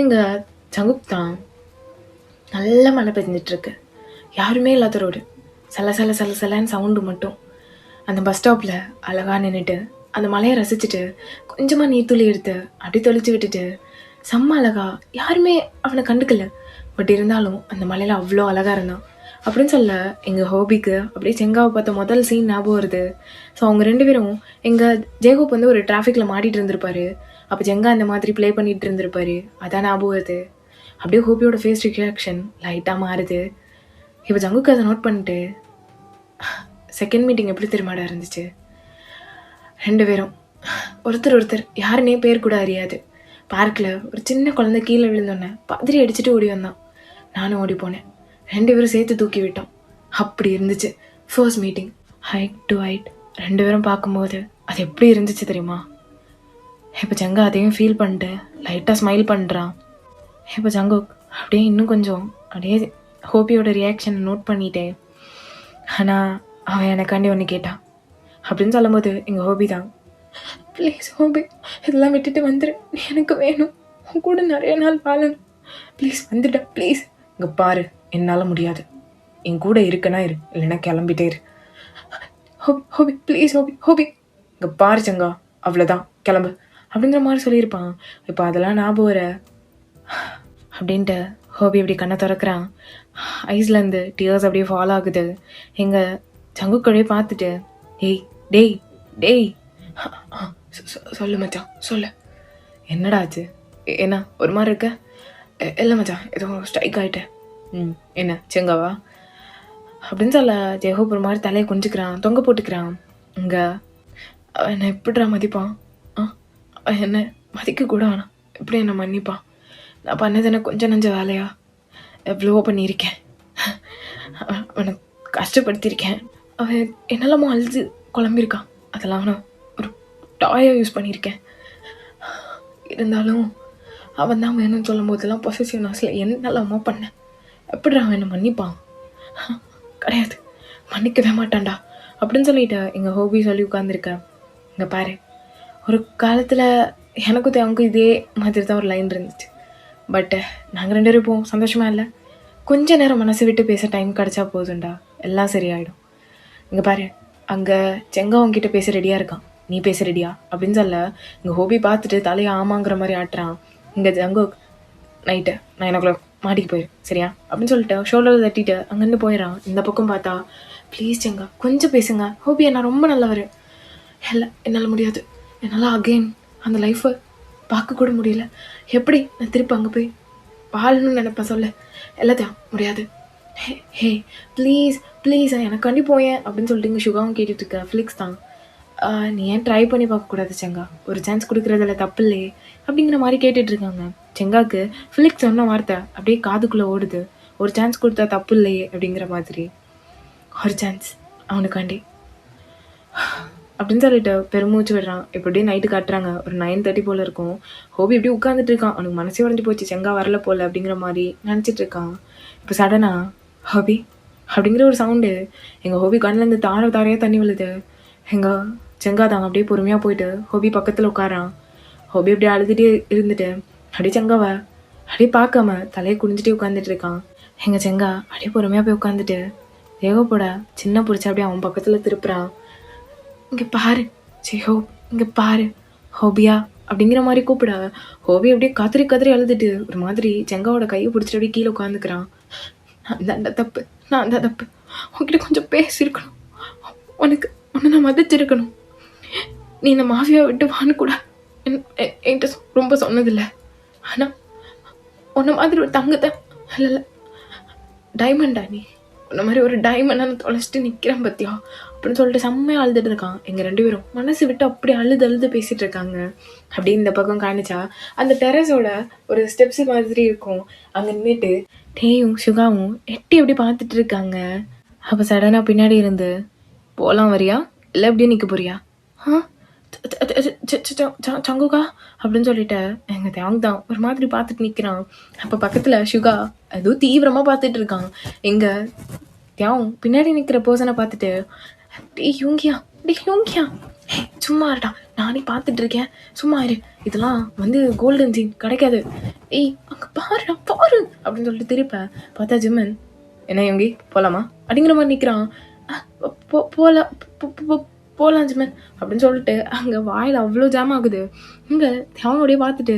எங்கள் ஜங்குக் தான் நல்ல மழை பெஞ்சிட்ருக்கு, யாருமே இல்லாத ரோடு, சலன்னு சவுண்டு மட்டும். அந்த பஸ் ஸ்டாப்பில் அழகாக நின்றுட்டு அந்த மலையை ரசிச்சுட்டு கொஞ்சமாக நீர்த்துளி எடுத்து அப்படி தொளிச்சு விட்டுட்டு செம்ம அழகா, யாருமே அவனை கண்டுக்கல. பட் இருந்தாலும் அந்த மலையில் அவ்வளோ அழகாக இருந்தான் அப்படின்னு சொல்ல எங்கள் ஹோபிக்கு அப்படியே செங்காவை பார்த்த முதல் சீன் ஞாபகம் வருது. ஸோ அவங்க 2 பேரும், எங்கள் ஜேகோப் வந்து ஒரு டிராஃபிக்கில் மாட்டிகிட்டு இருந்திருப்பாரு, அப்போ ஜெங்கா இந்த மாதிரி ப்ளே பண்ணிகிட்டு இருந்திருப்பாரு, அதான் ஞாபகம் வருது. அப்படியே ஹோபியோட ஃபேஸ் ரியாக்ஷன் லைட்டாக மாறுது. இப்போ ஜங்குக்கு அதை நோட் பண்ணிட்டு, செகண்ட் மீட்டிங் எப்படி தெரியுமாடா இருந்துச்சு, 2 பேரும் ஒருத்தர் யாருன்னே பேர் கூட அறியாது, பார்க்கில் ஒரு சின்ன குழந்தை கீழே விழுந்தோன்னே பதறி அடிச்சுட்டு ஓடி வந்தான், நானும் ஓடி போனேன், 2 பேரும் சேர்த்து தூக்கி விட்டோம். அப்படி இருந்துச்சு first meeting, height to height 2 பேரும் பார்க்கும்போது அது எப்படி இருந்துச்சு தெரியுமா. இப்போ ஜங்கா அதையும் ஃபீல் பண்ணிட்டு லைட்டாக ஸ்மைல் பண்ணுறான். இப்போ ஜங்குக் அப்படியே இன்னும் கொஞ்சம் அப்படியே ஹோபியோட ரியாக்ஷனை நோட் பண்ணிட்டேன். ஆனால் அவன் எனக்காண்டி ஒன்று கேட்டான் அப்படின்னு சொல்லும்போது எங்கள் ஹோபி தான், ப்ளீஸ் ஹோபி இதெல்லாம் விட்டுட்டு வந்துடு, நீ எனக்கு வேணும், உன் கூட நிறைய நாள் வாழணும், ப்ளீஸ் வந்துட்டா ப்ளீஸ். இங்கே பாரு, என்னால் முடியாது, என் கூட இருக்கனா இரு, இல்லைன்னா கிளம்பிட்டே இரு. ஹோபி ஹோபி ப்ளீஸ் ஹோபி இங்கே பாரு சங்கா, அவ்வளோதான் கிளம்பு அப்படிங்கிற மாதிரி சொல்லியிருப்பான். இப்போ அதெல்லாம் ஞாபகம் வர அப்படின்ட்டு ஹோபி அப்படி கண்ணை திறக்கிறான். ஐஸ்லேருந்து டியர்ஸ் அப்படியே ஃபாலோ ஆகுது. எங்கள் சங்குக்கடையே பார்த்துட்டு, டேய் டேய் சொல்லு மச்சான் சொல்லு, என்னடா ஆச்சு, என்ன ஒரு மாதிரி இருக்க? இல்லை மச்சான், ஏதோ ஸ்ட்ரைக் ஆகிட்டேன். என்ன செங்காவா அப்படின்னு சொல்ல ஜெகோப் ஒரு மாதிரி தலையை குஞ்சிக்கிறான், தொங்க போட்டுக்கிறான். இங்கே அவன் என்னை எப்படிடா மதிப்பான்? அவன் என்ன மதிக்கக்கூட வேணாம், எப்படி என்னை மன்னிப்பான்? நான் பண்ணது எனக்கு கொஞ்சம் நஞ்ச வேலையா? எவ்வளவோ பண்ணியிருக்கேன், அவனை கஷ்டப்படுத்தியிருக்கேன், அவன் என்னெல்லாமோ அழுது குழம்பியிருக்கான், அதெல்லாம் அவனை ஒரு டாயை யூஸ் பண்ணியிருக்கேன். இருந்தாலும் அவன் தான் வேணும்னு சொல்லும் போதெல்லாம் பொசசிவ்னஸில் என்னெல்லாமோ பண்ணேன், எப்படி அவன் என்னை மன்னிப்பான்? கிடையாது, மன்னிக்கவே மாட்டான்டா அப்படின்னு சொல்லிட்டு எங்கள் ஹோபி சொல்லி உட்காந்துருக்கேன். இங்கே பாரு, ஒரு காலத்தில் எனக்கும் தேவனுக்கும் இதே மாதிரி தான் ஒரு லைன் இருந்துச்சு. பட் நாங்கள் 2 பேரும் இப்போது சந்தோஷமாக இல்லை, கொஞ்ச நேரம் மனசு விட்டு பேச டைம் கிடச்சா போதும்டா, எல்லாம் சரியாயிடும். இங்கே பாரு, அங்கே செங்கா உங்ககிட்ட பேச ரெடியாக இருக்கான், நீ பேச ரெடியா அப்படின்னு சொல்ல இங்கே ஹோபி பார்த்துட்டு தலையை ஆமாங்கிற மாதிரி ஆட்டுறான். இங்கே ஜங்கோ நைட்டு 9 o'clock மாட்டிக்கு போயிரு சரியா அப்படின்னு சொல்லிட்டு ஷோல்டரில் தட்டிட்டு அங்கேருந்து போயிடறான். இந்த பக்கம் பார்த்தா, ப்ளீஸ் செங்கா கொஞ்சம் பேசுங்க, ஹோபி என்ன ரொம்ப நல்லவர், இல்லை என்னால் முடியாது, என்னால் அகெயின் அந்த லைஃப்பை பார்க்க கூட முடியல, எப்படி நான் திருப்பி அங்கே போய் வாழணும்னு நினைப்பேன், சொல்ல எல்லாத்தையும் முடியாது, ஹே ப்ளீஸ் எனக்காண்டி போயேன் அப்படின்னு சொல்லிட்டு இங்கே சுகாவும் கேட்டுட்டு இருக்க. ஃபிலிக்ஸ் தான், நீ ஏன் ட்ரை பண்ணி பார்க்கக்கூடாது செங்கா, ஒரு சான்ஸ் கொடுக்குறதில்ல தப்பு இல்லையே அப்படிங்கிற மாதிரி கேட்டுட்ருக்காங்க. செங்காவுக்கு ஃபிலிக்ஸ் சொன்ன வார்த்தை அப்படியே காதுக்குள்ளே ஓடுது, ஒரு சான்ஸ் கொடுத்தா தப்பு இல்லையே அப்படிங்கிற மாதிரி. ஒரு சான்ஸ் அவனுக்காண்டி அப்படின்னு சொல்லிட்டு பெருமூச்சு விடுறான். இப்படியே நைட்டு காட்டுறாங்க, ஒரு 9:30 போல் இருக்கும். ஹோபி இப்படி உட்காந்துட்டு இருக்கான், அவனுக்கு மனசே உடஞ்சி போச்சு, செங்கா வரல போல் அப்படிங்கிற மாதிரி நினச்சிட்டு இருக்கான். இப்போ சடனாக ஹோபி அப்படிங்கிற ஒரு சவுண்டு, எங்கள் ஹோபி கண்ணிலேருந்து தாரையாக தண்ணி விழுது. எங்கள் செங்கா தாங்க அப்படியே பொறுமையாக போயிட்டு ஹோபி பக்கத்தில் உட்காரான். ஹோபி அப்படியே அழுதுகிட்டே இருந்துட்டு அப்படியே செங்காவை அப்படியே பார்க்காம தலையை குனிஞ்சிட்டே உட்காந்துட்டு இருக்கான். எங்கள் செங்கா அப்படியே பொறுமையாக போய் உட்காந்துட்டு ஏகோப்போட சின்ன பிடிச்சி அப்படியே அவன் பக்கத்தில் திருப்புறான். இங்கே பாரு ஹோ, இங்கே பாரு ஹோபியா அப்படிங்கிற மாதிரி கூப்பிட ஹோபி அப்படியே கதறி அழுதுட்டு ஒரு மாதிரி செங்காவோட கையை பிடிச்சிட்டு அப்படியே கீழே உட்காந்துக்கிறான். நான் தான் தப்பு, உன்கிட்ட கொஞ்சம் பேசியிருக்கணும், உன்னை நான் மதிச்சிருக்கணும், நீ இந்த மாஃபியா விட்டு வான்னு கூட என்கிட்ட ரொம்ப சொன்னதில்லை, ஆனால் உன்ன மாதிரி ஒரு தங்கத்தை இல்லை டைமண்டா, நீ உன்ன மாதிரி ஒரு டைமண்டை நான் தொலைச்சிட்டு நிற்கிறேன் பத்தியா அப்படின்னு சொல்லிட்டு செம்மையாக அழுதுட்டு இருக்கான். எங்கள் 2 பேரும் மனசு விட்டு அப்படி அழுது பேசிகிட்டு இருக்காங்க. அப்படி இந்த பக்கம் காணிச்சா அந்த டெரஸோட ஒரு ஸ்டெப்ஸு மாதிரி இருக்கும், அங்கே நின்றுட்டு டேயும் சுகாவும் எட்டி எப்படி பார்த்துட்டு இருக்காங்க. அப்போ சடனாக பின்னாடி இருந்து, போகலாம் வரியா இல்லை எப்படியும் நிற்க போறியா, சங்குகா அப்படின்னு சொல்லிட்டு எங்கள் தேவங்க தான் ஒரு மாதிரி பார்த்துட்டு நிற்கிறான். அப்போ பக்கத்தில் சுகா ஏதோ தீவிரமாக பார்த்துட்டு இருக்கான். எங்கள் தேவம் பின்னாடி நிற்கிற பர்சனை பார்த்துட்டு, டே யூங்கியா சும்மா இருடா, நானே பார்த்துட்டு இருக்கேன், சும்மா இரு, இதெல்லாம் வந்து கோல்டன் சீன் கிடைக்காது. ஏய் அங்கே பாரு பாரு அப்படின்னு சொல்லிட்டு திருப்பேன். பார்த்தா ஜிம்மன் என்ன இவங்கி போகலாமா அப்படிங்கிற மாதிரி நிற்கிறான். போகலாம் ஜிம்மன் அப்படின்னு சொல்லிட்டு அங்கே வாயில் அவ்வளோ ஜாம் ஆகுது. இங்கே அவனோடைய பார்த்துட்டு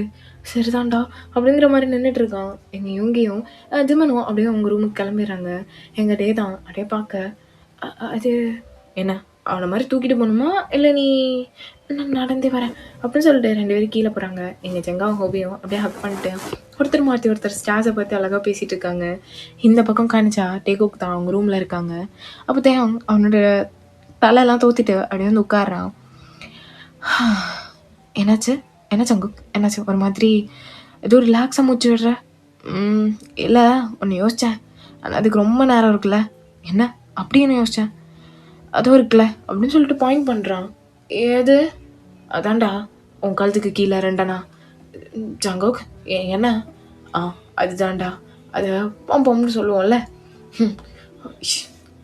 சரிதான்டா அப்படிங்கிற மாதிரி நின்றுட்டு இருக்கான். எங்கள் இவங்கியும் ஜிம்மனும் அப்படியே அவங்க ரூமுக்கு கிளம்பிடுறாங்க. எங்கள் டே தான் அப்படியே பார்க்க அது என்ன அவனை மாதிரி தூக்கிட்டு போகணுமா இல்லை நீ நான் நடந்தே வரேன் அப்படின்னு சொல்லிட்டு 2 பேரும் கீழே போகிறாங்க. எங்கள் செங்காவும் ஹோபியும் அப்படியே ஹக் பண்ணிட்டு ஒருத்தர் மாற்றி ஒருத்தர் ஸ்டார்ஸை பற்றி அழகாக பேசிகிட்டு இருக்காங்க. இந்த பக்கம் காணிச்சா டேகோக்கு தான் அவங்க ரூமில் இருக்காங்க. அப்போ தேவன் அவனோட தலையெல்லாம் தோத்திட்டு அப்படியே வந்து உட்காடுறான். என்னாச்சு என்ன சங்குக் என்னாச்சு ஒரு மாதிரி ஏதோ ரிலாக்ஸாக மூச்சு விடுற? இல்லை ஒன்று யோசித்தேன், ஆனால் அதுக்கு ரொம்ப நேரம் இருக்குல்ல. என்ன அப்படின்னு யோசித்தேன், அதுவும் இருக்குல்ல அப்படின்னு சொல்லிட்டு பாயிண்ட் பண்ணுறான். ஏது? அதான்டா உன் கழுத்துக்கு கீழே 2 ஜங்கோக். என்ன? அதுதான்டா, அது பொம்னு சொல்லுவோம்ல.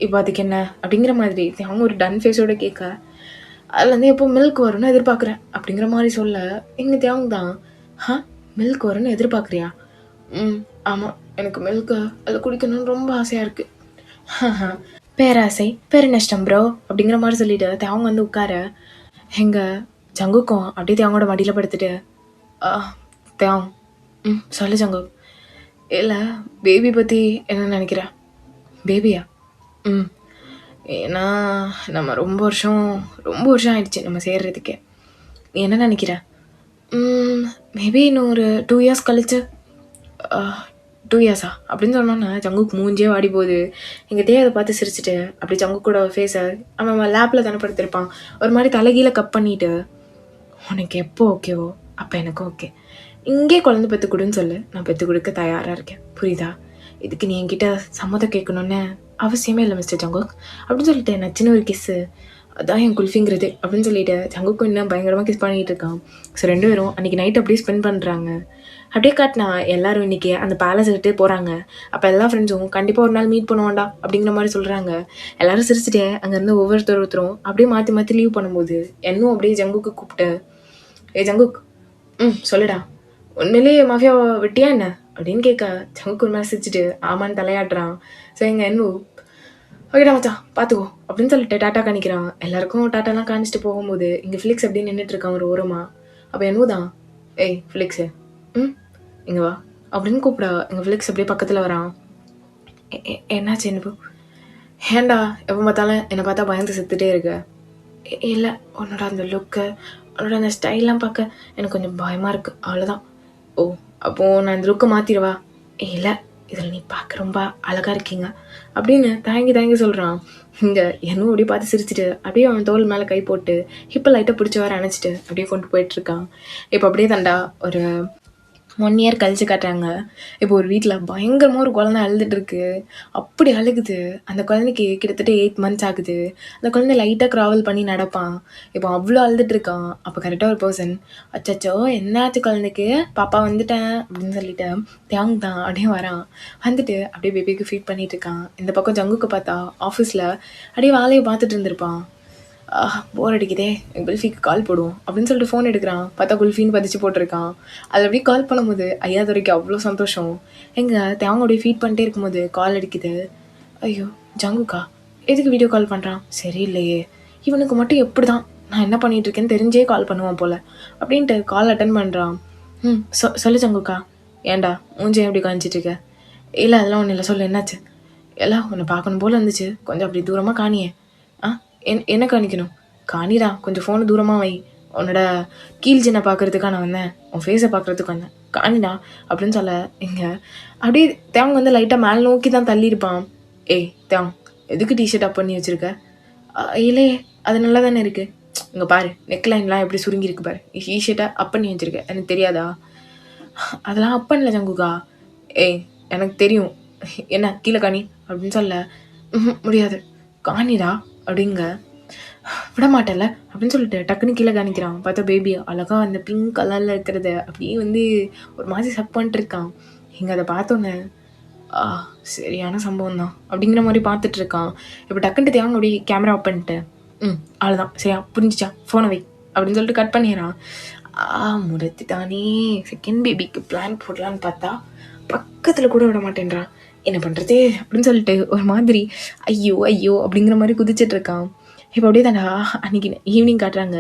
இப்போ அதுக்கு என்ன அப்படிங்கிற மாதிரி அவங்க ஒரு டன் ஃபேஸோட கேட்க, அதுலேருந்து எப்போ மில்க் வரும்னு எதிர்பார்க்குறேன் அப்படிங்கிற மாதிரி சொல்ல, எங்கள் தேவங்க தான் மில்க் வரும்னு எதிர்பார்க்குறியா? ஆமாம், எனக்கு மில்க்கு அதில் குடிக்கணும்னு ரொம்ப ஆசையாக இருக்குது. பேராசை பெருநஷ்டம் ப்ரோ அப்படிங்கிற மாதிரி சொல்லிட்டு தேவங்க வந்து உட்கார. எங்கள் ஜங்குக்கும் அப்படியே தேவங்களோட மடியில் படுத்துட்டு தேவங் சொல்லு ஜங்குக். இல்லை பேபி பற்றி என்ன நினைக்கிற? பேபியா? ஏன்னா நம்ம ரொம்ப வருஷம் ஆயிடுச்சு நம்ம சேர்றதுக்கே. நீ என்ன நினைக்கிற? மேபி இன்னும் ஒரு 2 years கழிச்சு. 2 yearsா அப்படின்னு சொன்னோன்னா ஜங்குக்கு மூஞ்சே வாடி போகுது. எங்கள் தேவை பார்த்து சிரிச்சிட்டு அப்படி ஜங்குக்கூட ஃபேஸை அவன் லேப்பில் தானே படுத்திருப்பான், ஒரு மாதிரி தலைகீழ கப் பண்ணிட்டு, உனக்கு எப்போ ஓகேவோ அப்போ எனக்கும் ஓகே, இங்கே குழந்தை பெற்று கொடுன்னு சொல்லு, நான் பெற்று கொடுக்க தயாராக இருக்கேன், புரியுதா? இதுக்கு நீ என்கிட்ட சம்மதம் கேட்கணுன்னு அவசியமே இல்லை மிஸ்டர் ஜங்குக் அப்படின்னு சொல்லிட்டு நச்சுன்னு ஒரு கிஸ்ஸு, அதான் என் குல்ஃபிங்கிறது அப்படின்னு சொல்லிட்டு ஜங்குக்கும் இன்னும் பயங்கரமாக கிஸ் பண்ணிகிட்டு இருக்கான். ஸோ 2 பேரும் அன்றைக்கி நைட் அப்படியே ஸ்பெண்ட் பண்ணுறாங்க. அப்படியே காட்டினா எல்லாரும் இன்றைக்கி அந்த பேலஸ் விட்டு போகிறாங்க. அப்போ எல்லா ஃப்ரெண்ட்ஸும் கண்டிப்பாக ஒரு நாள் மீட் பண்ணுவான்டா அப்படிங்கிற மாதிரி சொல்கிறாங்க. எல்லோரும் சிரிச்சுட்டே அங்கேருந்து ஒவ்வொருத்தரும் அப்படியே மாற்றி லீவ் பண்ணும்போது என்னும் அப்படியே ஜங்குக்கு கூப்பிட்டு, ஜங்குக் சொல்லுடா உண்மையிலேயே மாஃபியாவை விட்டியா என்ன அப்படின்னு கேட்க, ஜங்குக்கு ஒரு மாதிரி சிரிச்சிட்டு ஆமான்னு தலையாட்டுறான். ஸோ எங்கள் என்ன ஓகேடா மச்சான் பார்த்துக்கோ அப்படின்னு சொல்லிட்டு டாட்டா காணிக்கிறான். எல்லாருக்கும் டாட்டாலாம் காணிச்சிட்டு போகும்போது இங்கே ஃபிளிக்ஸ் அப்படின்னு நின்றுட்டுருக்கான் ஒரு ஓரமாக. அப்போ என்னதான் ஏய் ஃபிளிக்ஸு இங்கே வா அப்படின்னு கூப்பிடா. எங்கள் ஃபிளிக்ஸ் அப்படியே பக்கத்தில் வரான். என்னாச்சு என்ன? ஏண்டா எப்போ பார்த்தாலும் என்னை பார்த்தா பயந்து செத்துட்டே இருக்க? இல்லை உன்னோட அந்த லுக்கு உன்னோட அந்த ஸ்டைல்லாம் பார்க்க எனக்கு கொஞ்சம் பயமாக இருக்குது, அவ்வளோதான். ஓ அப்போது நான் இந்த லுக்கை மாற்றிடுவா? இல்லை இதில் நீ பார்க்க ரொம்ப அழகாக இருக்கீங்க அப்படின்னு தயங்கி சொல்கிறான். இங்கே என்னும் அப்படியே பார்த்து சிரிச்சிட்டு அப்படியே அவன் தோல் மேலே கை போட்டு ஹிப்பை லைட்டாக பிடிச்ச வர அணைச்சிட்டு அப்படியே கொண்டு போயிட்டுருக்கான். இப்போ அப்படியே தாண்டா ஒரு 1 year கழிச்சு காட்டுறாங்க. இப்போ ஒரு வீட்டில் பயங்கரமாக ஒரு குழந்தை அழுதுட்டுருக்கு. அப்படி அழுகுது. அந்த குழந்தைக்கு கிட்டத்தட்ட 8 months ஆகுது. அந்த குழந்தை லைட்டாக க்ராவல் பண்ணி நடப்பான். இப்போ அவ்வளோ அழுதுட்டுருக்கான். அப்போ கரெக்டாக ஒரு பர்சன், அச்சச்சோ என்னாச்சு குழந்தைக்கு, பாப்பா வந்துட்டேன் அப்படின்னு சொல்லிட்டு தேங் தான் அப்படியே வரான். வந்துட்டு அப்படியே பேபிக்கு ஃபீட் பண்ணிட்டு இருக்கான். இந்த பக்கம் ஜங்குக்கு பார்த்தா ஆஃபீஸில் அப்படியே வேலையை பார்த்துட்டு இருந்திருப்பான். போர் அடிக்குதே, குல்ஃபிக்கு கால் போடுவோம் அப்படின்னு சொல்லிட்டு ஃபோன் எடுக்கிறான். பார்த்தா குல்ஃபின்னு பதிச்சு போட்டிருக்கான். அது அப்படியே கால் பண்ணும்போது ஐயாதுரைக்கு அவ்வளோ சந்தோஷம். எங்கள் தேவங்களுடைய ஃபீட் பண்ணிட்டே இருக்கும்போது கால் அடிக்குது. ஐயோ ஜங்குக்கா எதுக்கு வீடியோ கால் பண்ணுறான்? சரியில்லையே, இவனுக்கு மட்டும் எப்படி தான் நான் என்ன பண்ணிகிட்ருக்கேன்னு தெரிஞ்சே கால் பண்ணுவான் போல் அப்படின்ட்டு கால் அட்டன் பண்ணுறான். சொல்லு ஜங்குக்கா. ஏன்டா மூஞ்சே எப்படி காணிச்சிட்ருக்க? இல்லை அதெல்லாம் ஒன்றும் இல்லை, சொல்லு என்னாச்சு? எல்லாம் உன்னை பார்க்கணும் போல் இருந்துச்சு, கொஞ்சம் அப்படி தூரமாக காணியே. என்ன காணிக்கணும்? காணிடா, கொஞ்சம் ஃபோனை தூரமாக வை, உன்னோட கீழ் சின்ன பார்க்குறதுக்காக நான் வந்தேன், உன் ஃபேஸை பார்க்குறதுக்கு வந்தேன், காணிடா அப்படின்னு சொல்ல இங்கே அப்படியே தேவங்க வந்து லைட்டாக மேலே நோக்கி தான் தள்ளியிருப்பான். ஏய் தேவங் எதுக்கு டிஷர்ட் அப் பண்ணி வச்சுருக்க? இல்லையே அது நல்லா தானே இருக்குது, இங்கே பாரு நெக்லைன்லாம் எப்படி சுருங்கியிருக்கு பாரு, டிஷர்ட்டை அப் பண்ணி வச்சுருக்க, எனக்கு தெரியாதா? அதெல்லாம் அப் பண்ணல ஜங்குக்கா. ஏய் எனக்கு தெரியும், என்ன கீழே காணி அப்படின்னு சொல்ல, முடியாது காணிடா அப்படிங்க. விடமாட்டல அப்படின்னு சொல்லிட்டு டக்குன்னு கீழே காணிக்கிறான். பார்த்தா பேபி அழகாக அந்த பிங்க் கலரில் இருக்கிறத அப்படியே வந்து ஒரு மாதிரி சக் பண்ணிட்டு இருக்கான். இங்கே அதை பார்த்தோன்னே சரியான சம்பவம் தான் அப்படிங்கிற மாதிரி பார்த்துட்டு இருக்கான். இப்போ டக்குன்ட்டு தேவங்க அப்படியே கேமரா ஆஃப் பண்ணிட்டு அவ்வளோதான் சரியா புரிஞ்சிச்சா, ஃபோனை வை அப்படின்னு சொல்லிட்டு கட் பண்ணிடுறான். முறைத்துட்டானே. செகண்ட் பேபிக்கு பிளான் போடலான்னு பார்த்தா பக்கத்தில் கூட விட மாட்டேன்றான். என்ன பண்ணுறது அப்படின்னு சொல்லிட்டு ஒரு மாதிரி ஐயோ ஐயோ அப்படிங்கிற மாதிரி குதிச்சிட்டு இருக்கான். இப்போ அப்படியே தாண்டா அன்றைக்கி ஈவினிங் காட்டுறாங்க.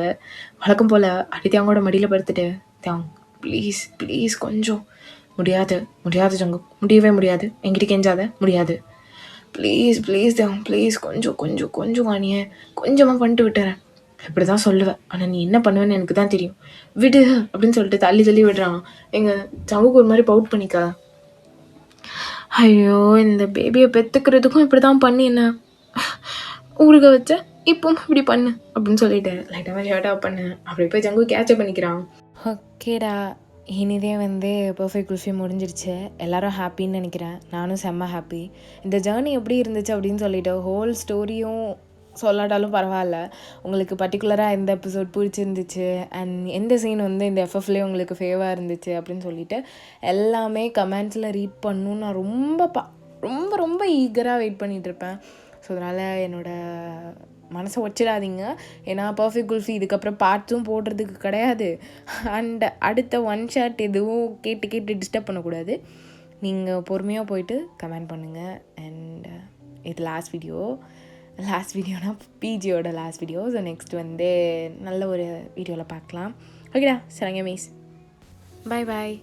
வழக்கம் போல் அப்படி தேவங்கோட மடியில் படுத்துட்டு, தேவ் ப்ளீஸ் ப்ளீஸ் கொஞ்சம் முடியாது முடியாது ஜங்கு, முடியவே முடியாது, என்கிட்ட கெஞ்சாத முடியாது, ப்ளீஸ் ப்ளீஸ் தேவ் ப்ளீஸ் கொஞ்சம் கொஞ்சம் கொஞ்சம் வாணிய கொஞ்சமாக பண்ணிட்டு விட்டுறேன். இப்படி தான் சொல்லுவேன். ஆனால் நீ என்ன பண்ணுவேன்னு எனக்கு தான் தெரியும், விடு அப்படின்னு சொல்லிட்டு தள்ளி தள்ளி விடுறான். எங்கள் ஜங்குக்கு ஒரு மாதிரி பவுட் பண்ணிக்க. ஐயோ இந்த பேபியை பெற்றுக்கிறதுக்கும் இப்படி தான் பண்ணி என்ன ஊருக வச்ச, இப்பவும் இப்படி பண்ணு அப்படின்னு சொல்லிட்டு லைட்டாக ஷர்ட் ஆஃப் பண்ணு. அப்படி போய் ஜங்கு கேட்சப் பண்ணிக்கிறான். ஓகேடா, இனிதே பர்ஃபெக்ட் குல்ஃபி முடிஞ்சிருச்சு. எல்லோரும் ஹாப்பின்னு நினைக்கிறேன். நானும் செம்ம ஹாப்பி. இந்த ஜேர்னி எப்படி இருந்துச்சு அப்படின்னு சொல்லிட்டு ஹோல் ஸ்டோரியும் சொல்லாட்டாலும் பரவாயில்ல, உங்களுக்கு பர்டிகுலராக எந்த எபிசோட் பிடிச்சிருந்துச்சு அண்ட் எந்த சீன் இந்த எஃப்எஃப்லேயே உங்களுக்கு ஃபேவாக இருந்துச்சு அப்படின்னு சொல்லிட்டு எல்லாமே கமெண்ட்ஸில் ரீட் பண்ணணும்னு நான் ரொம்ப ரொம்ப ஈகராக வெயிட் பண்ணிகிட்ருப்பேன். ஸோ அதனால் என்னோடய மனசை வச்சிடாதீங்க. ஏன்னா பர்ஃபெக்ட் குல்ஃபி இதுக்கப்புறம் பார்ட்ஸும் போடுறதுக்கு கிடையாது. அண்ட் அடுத்த ஒன் ஷாட் எதுவும் கேட்டு டிஸ்டர்ப் பண்ணக்கூடாது. நீங்கள் பொறுமையாக போயிட்டு கமெண்ட் பண்ணுங்கள். அண்ட் இது லாஸ்ட் வீடியோனா பிஜியோட லாஸ்ட் வீடியோ. ஸோ நெக்ஸ்ட் நல்ல ஒரு வீடியோவில் பார்க்கலாம். ஓகேடா, சரிங்க மிஸ், பாய் பாய்.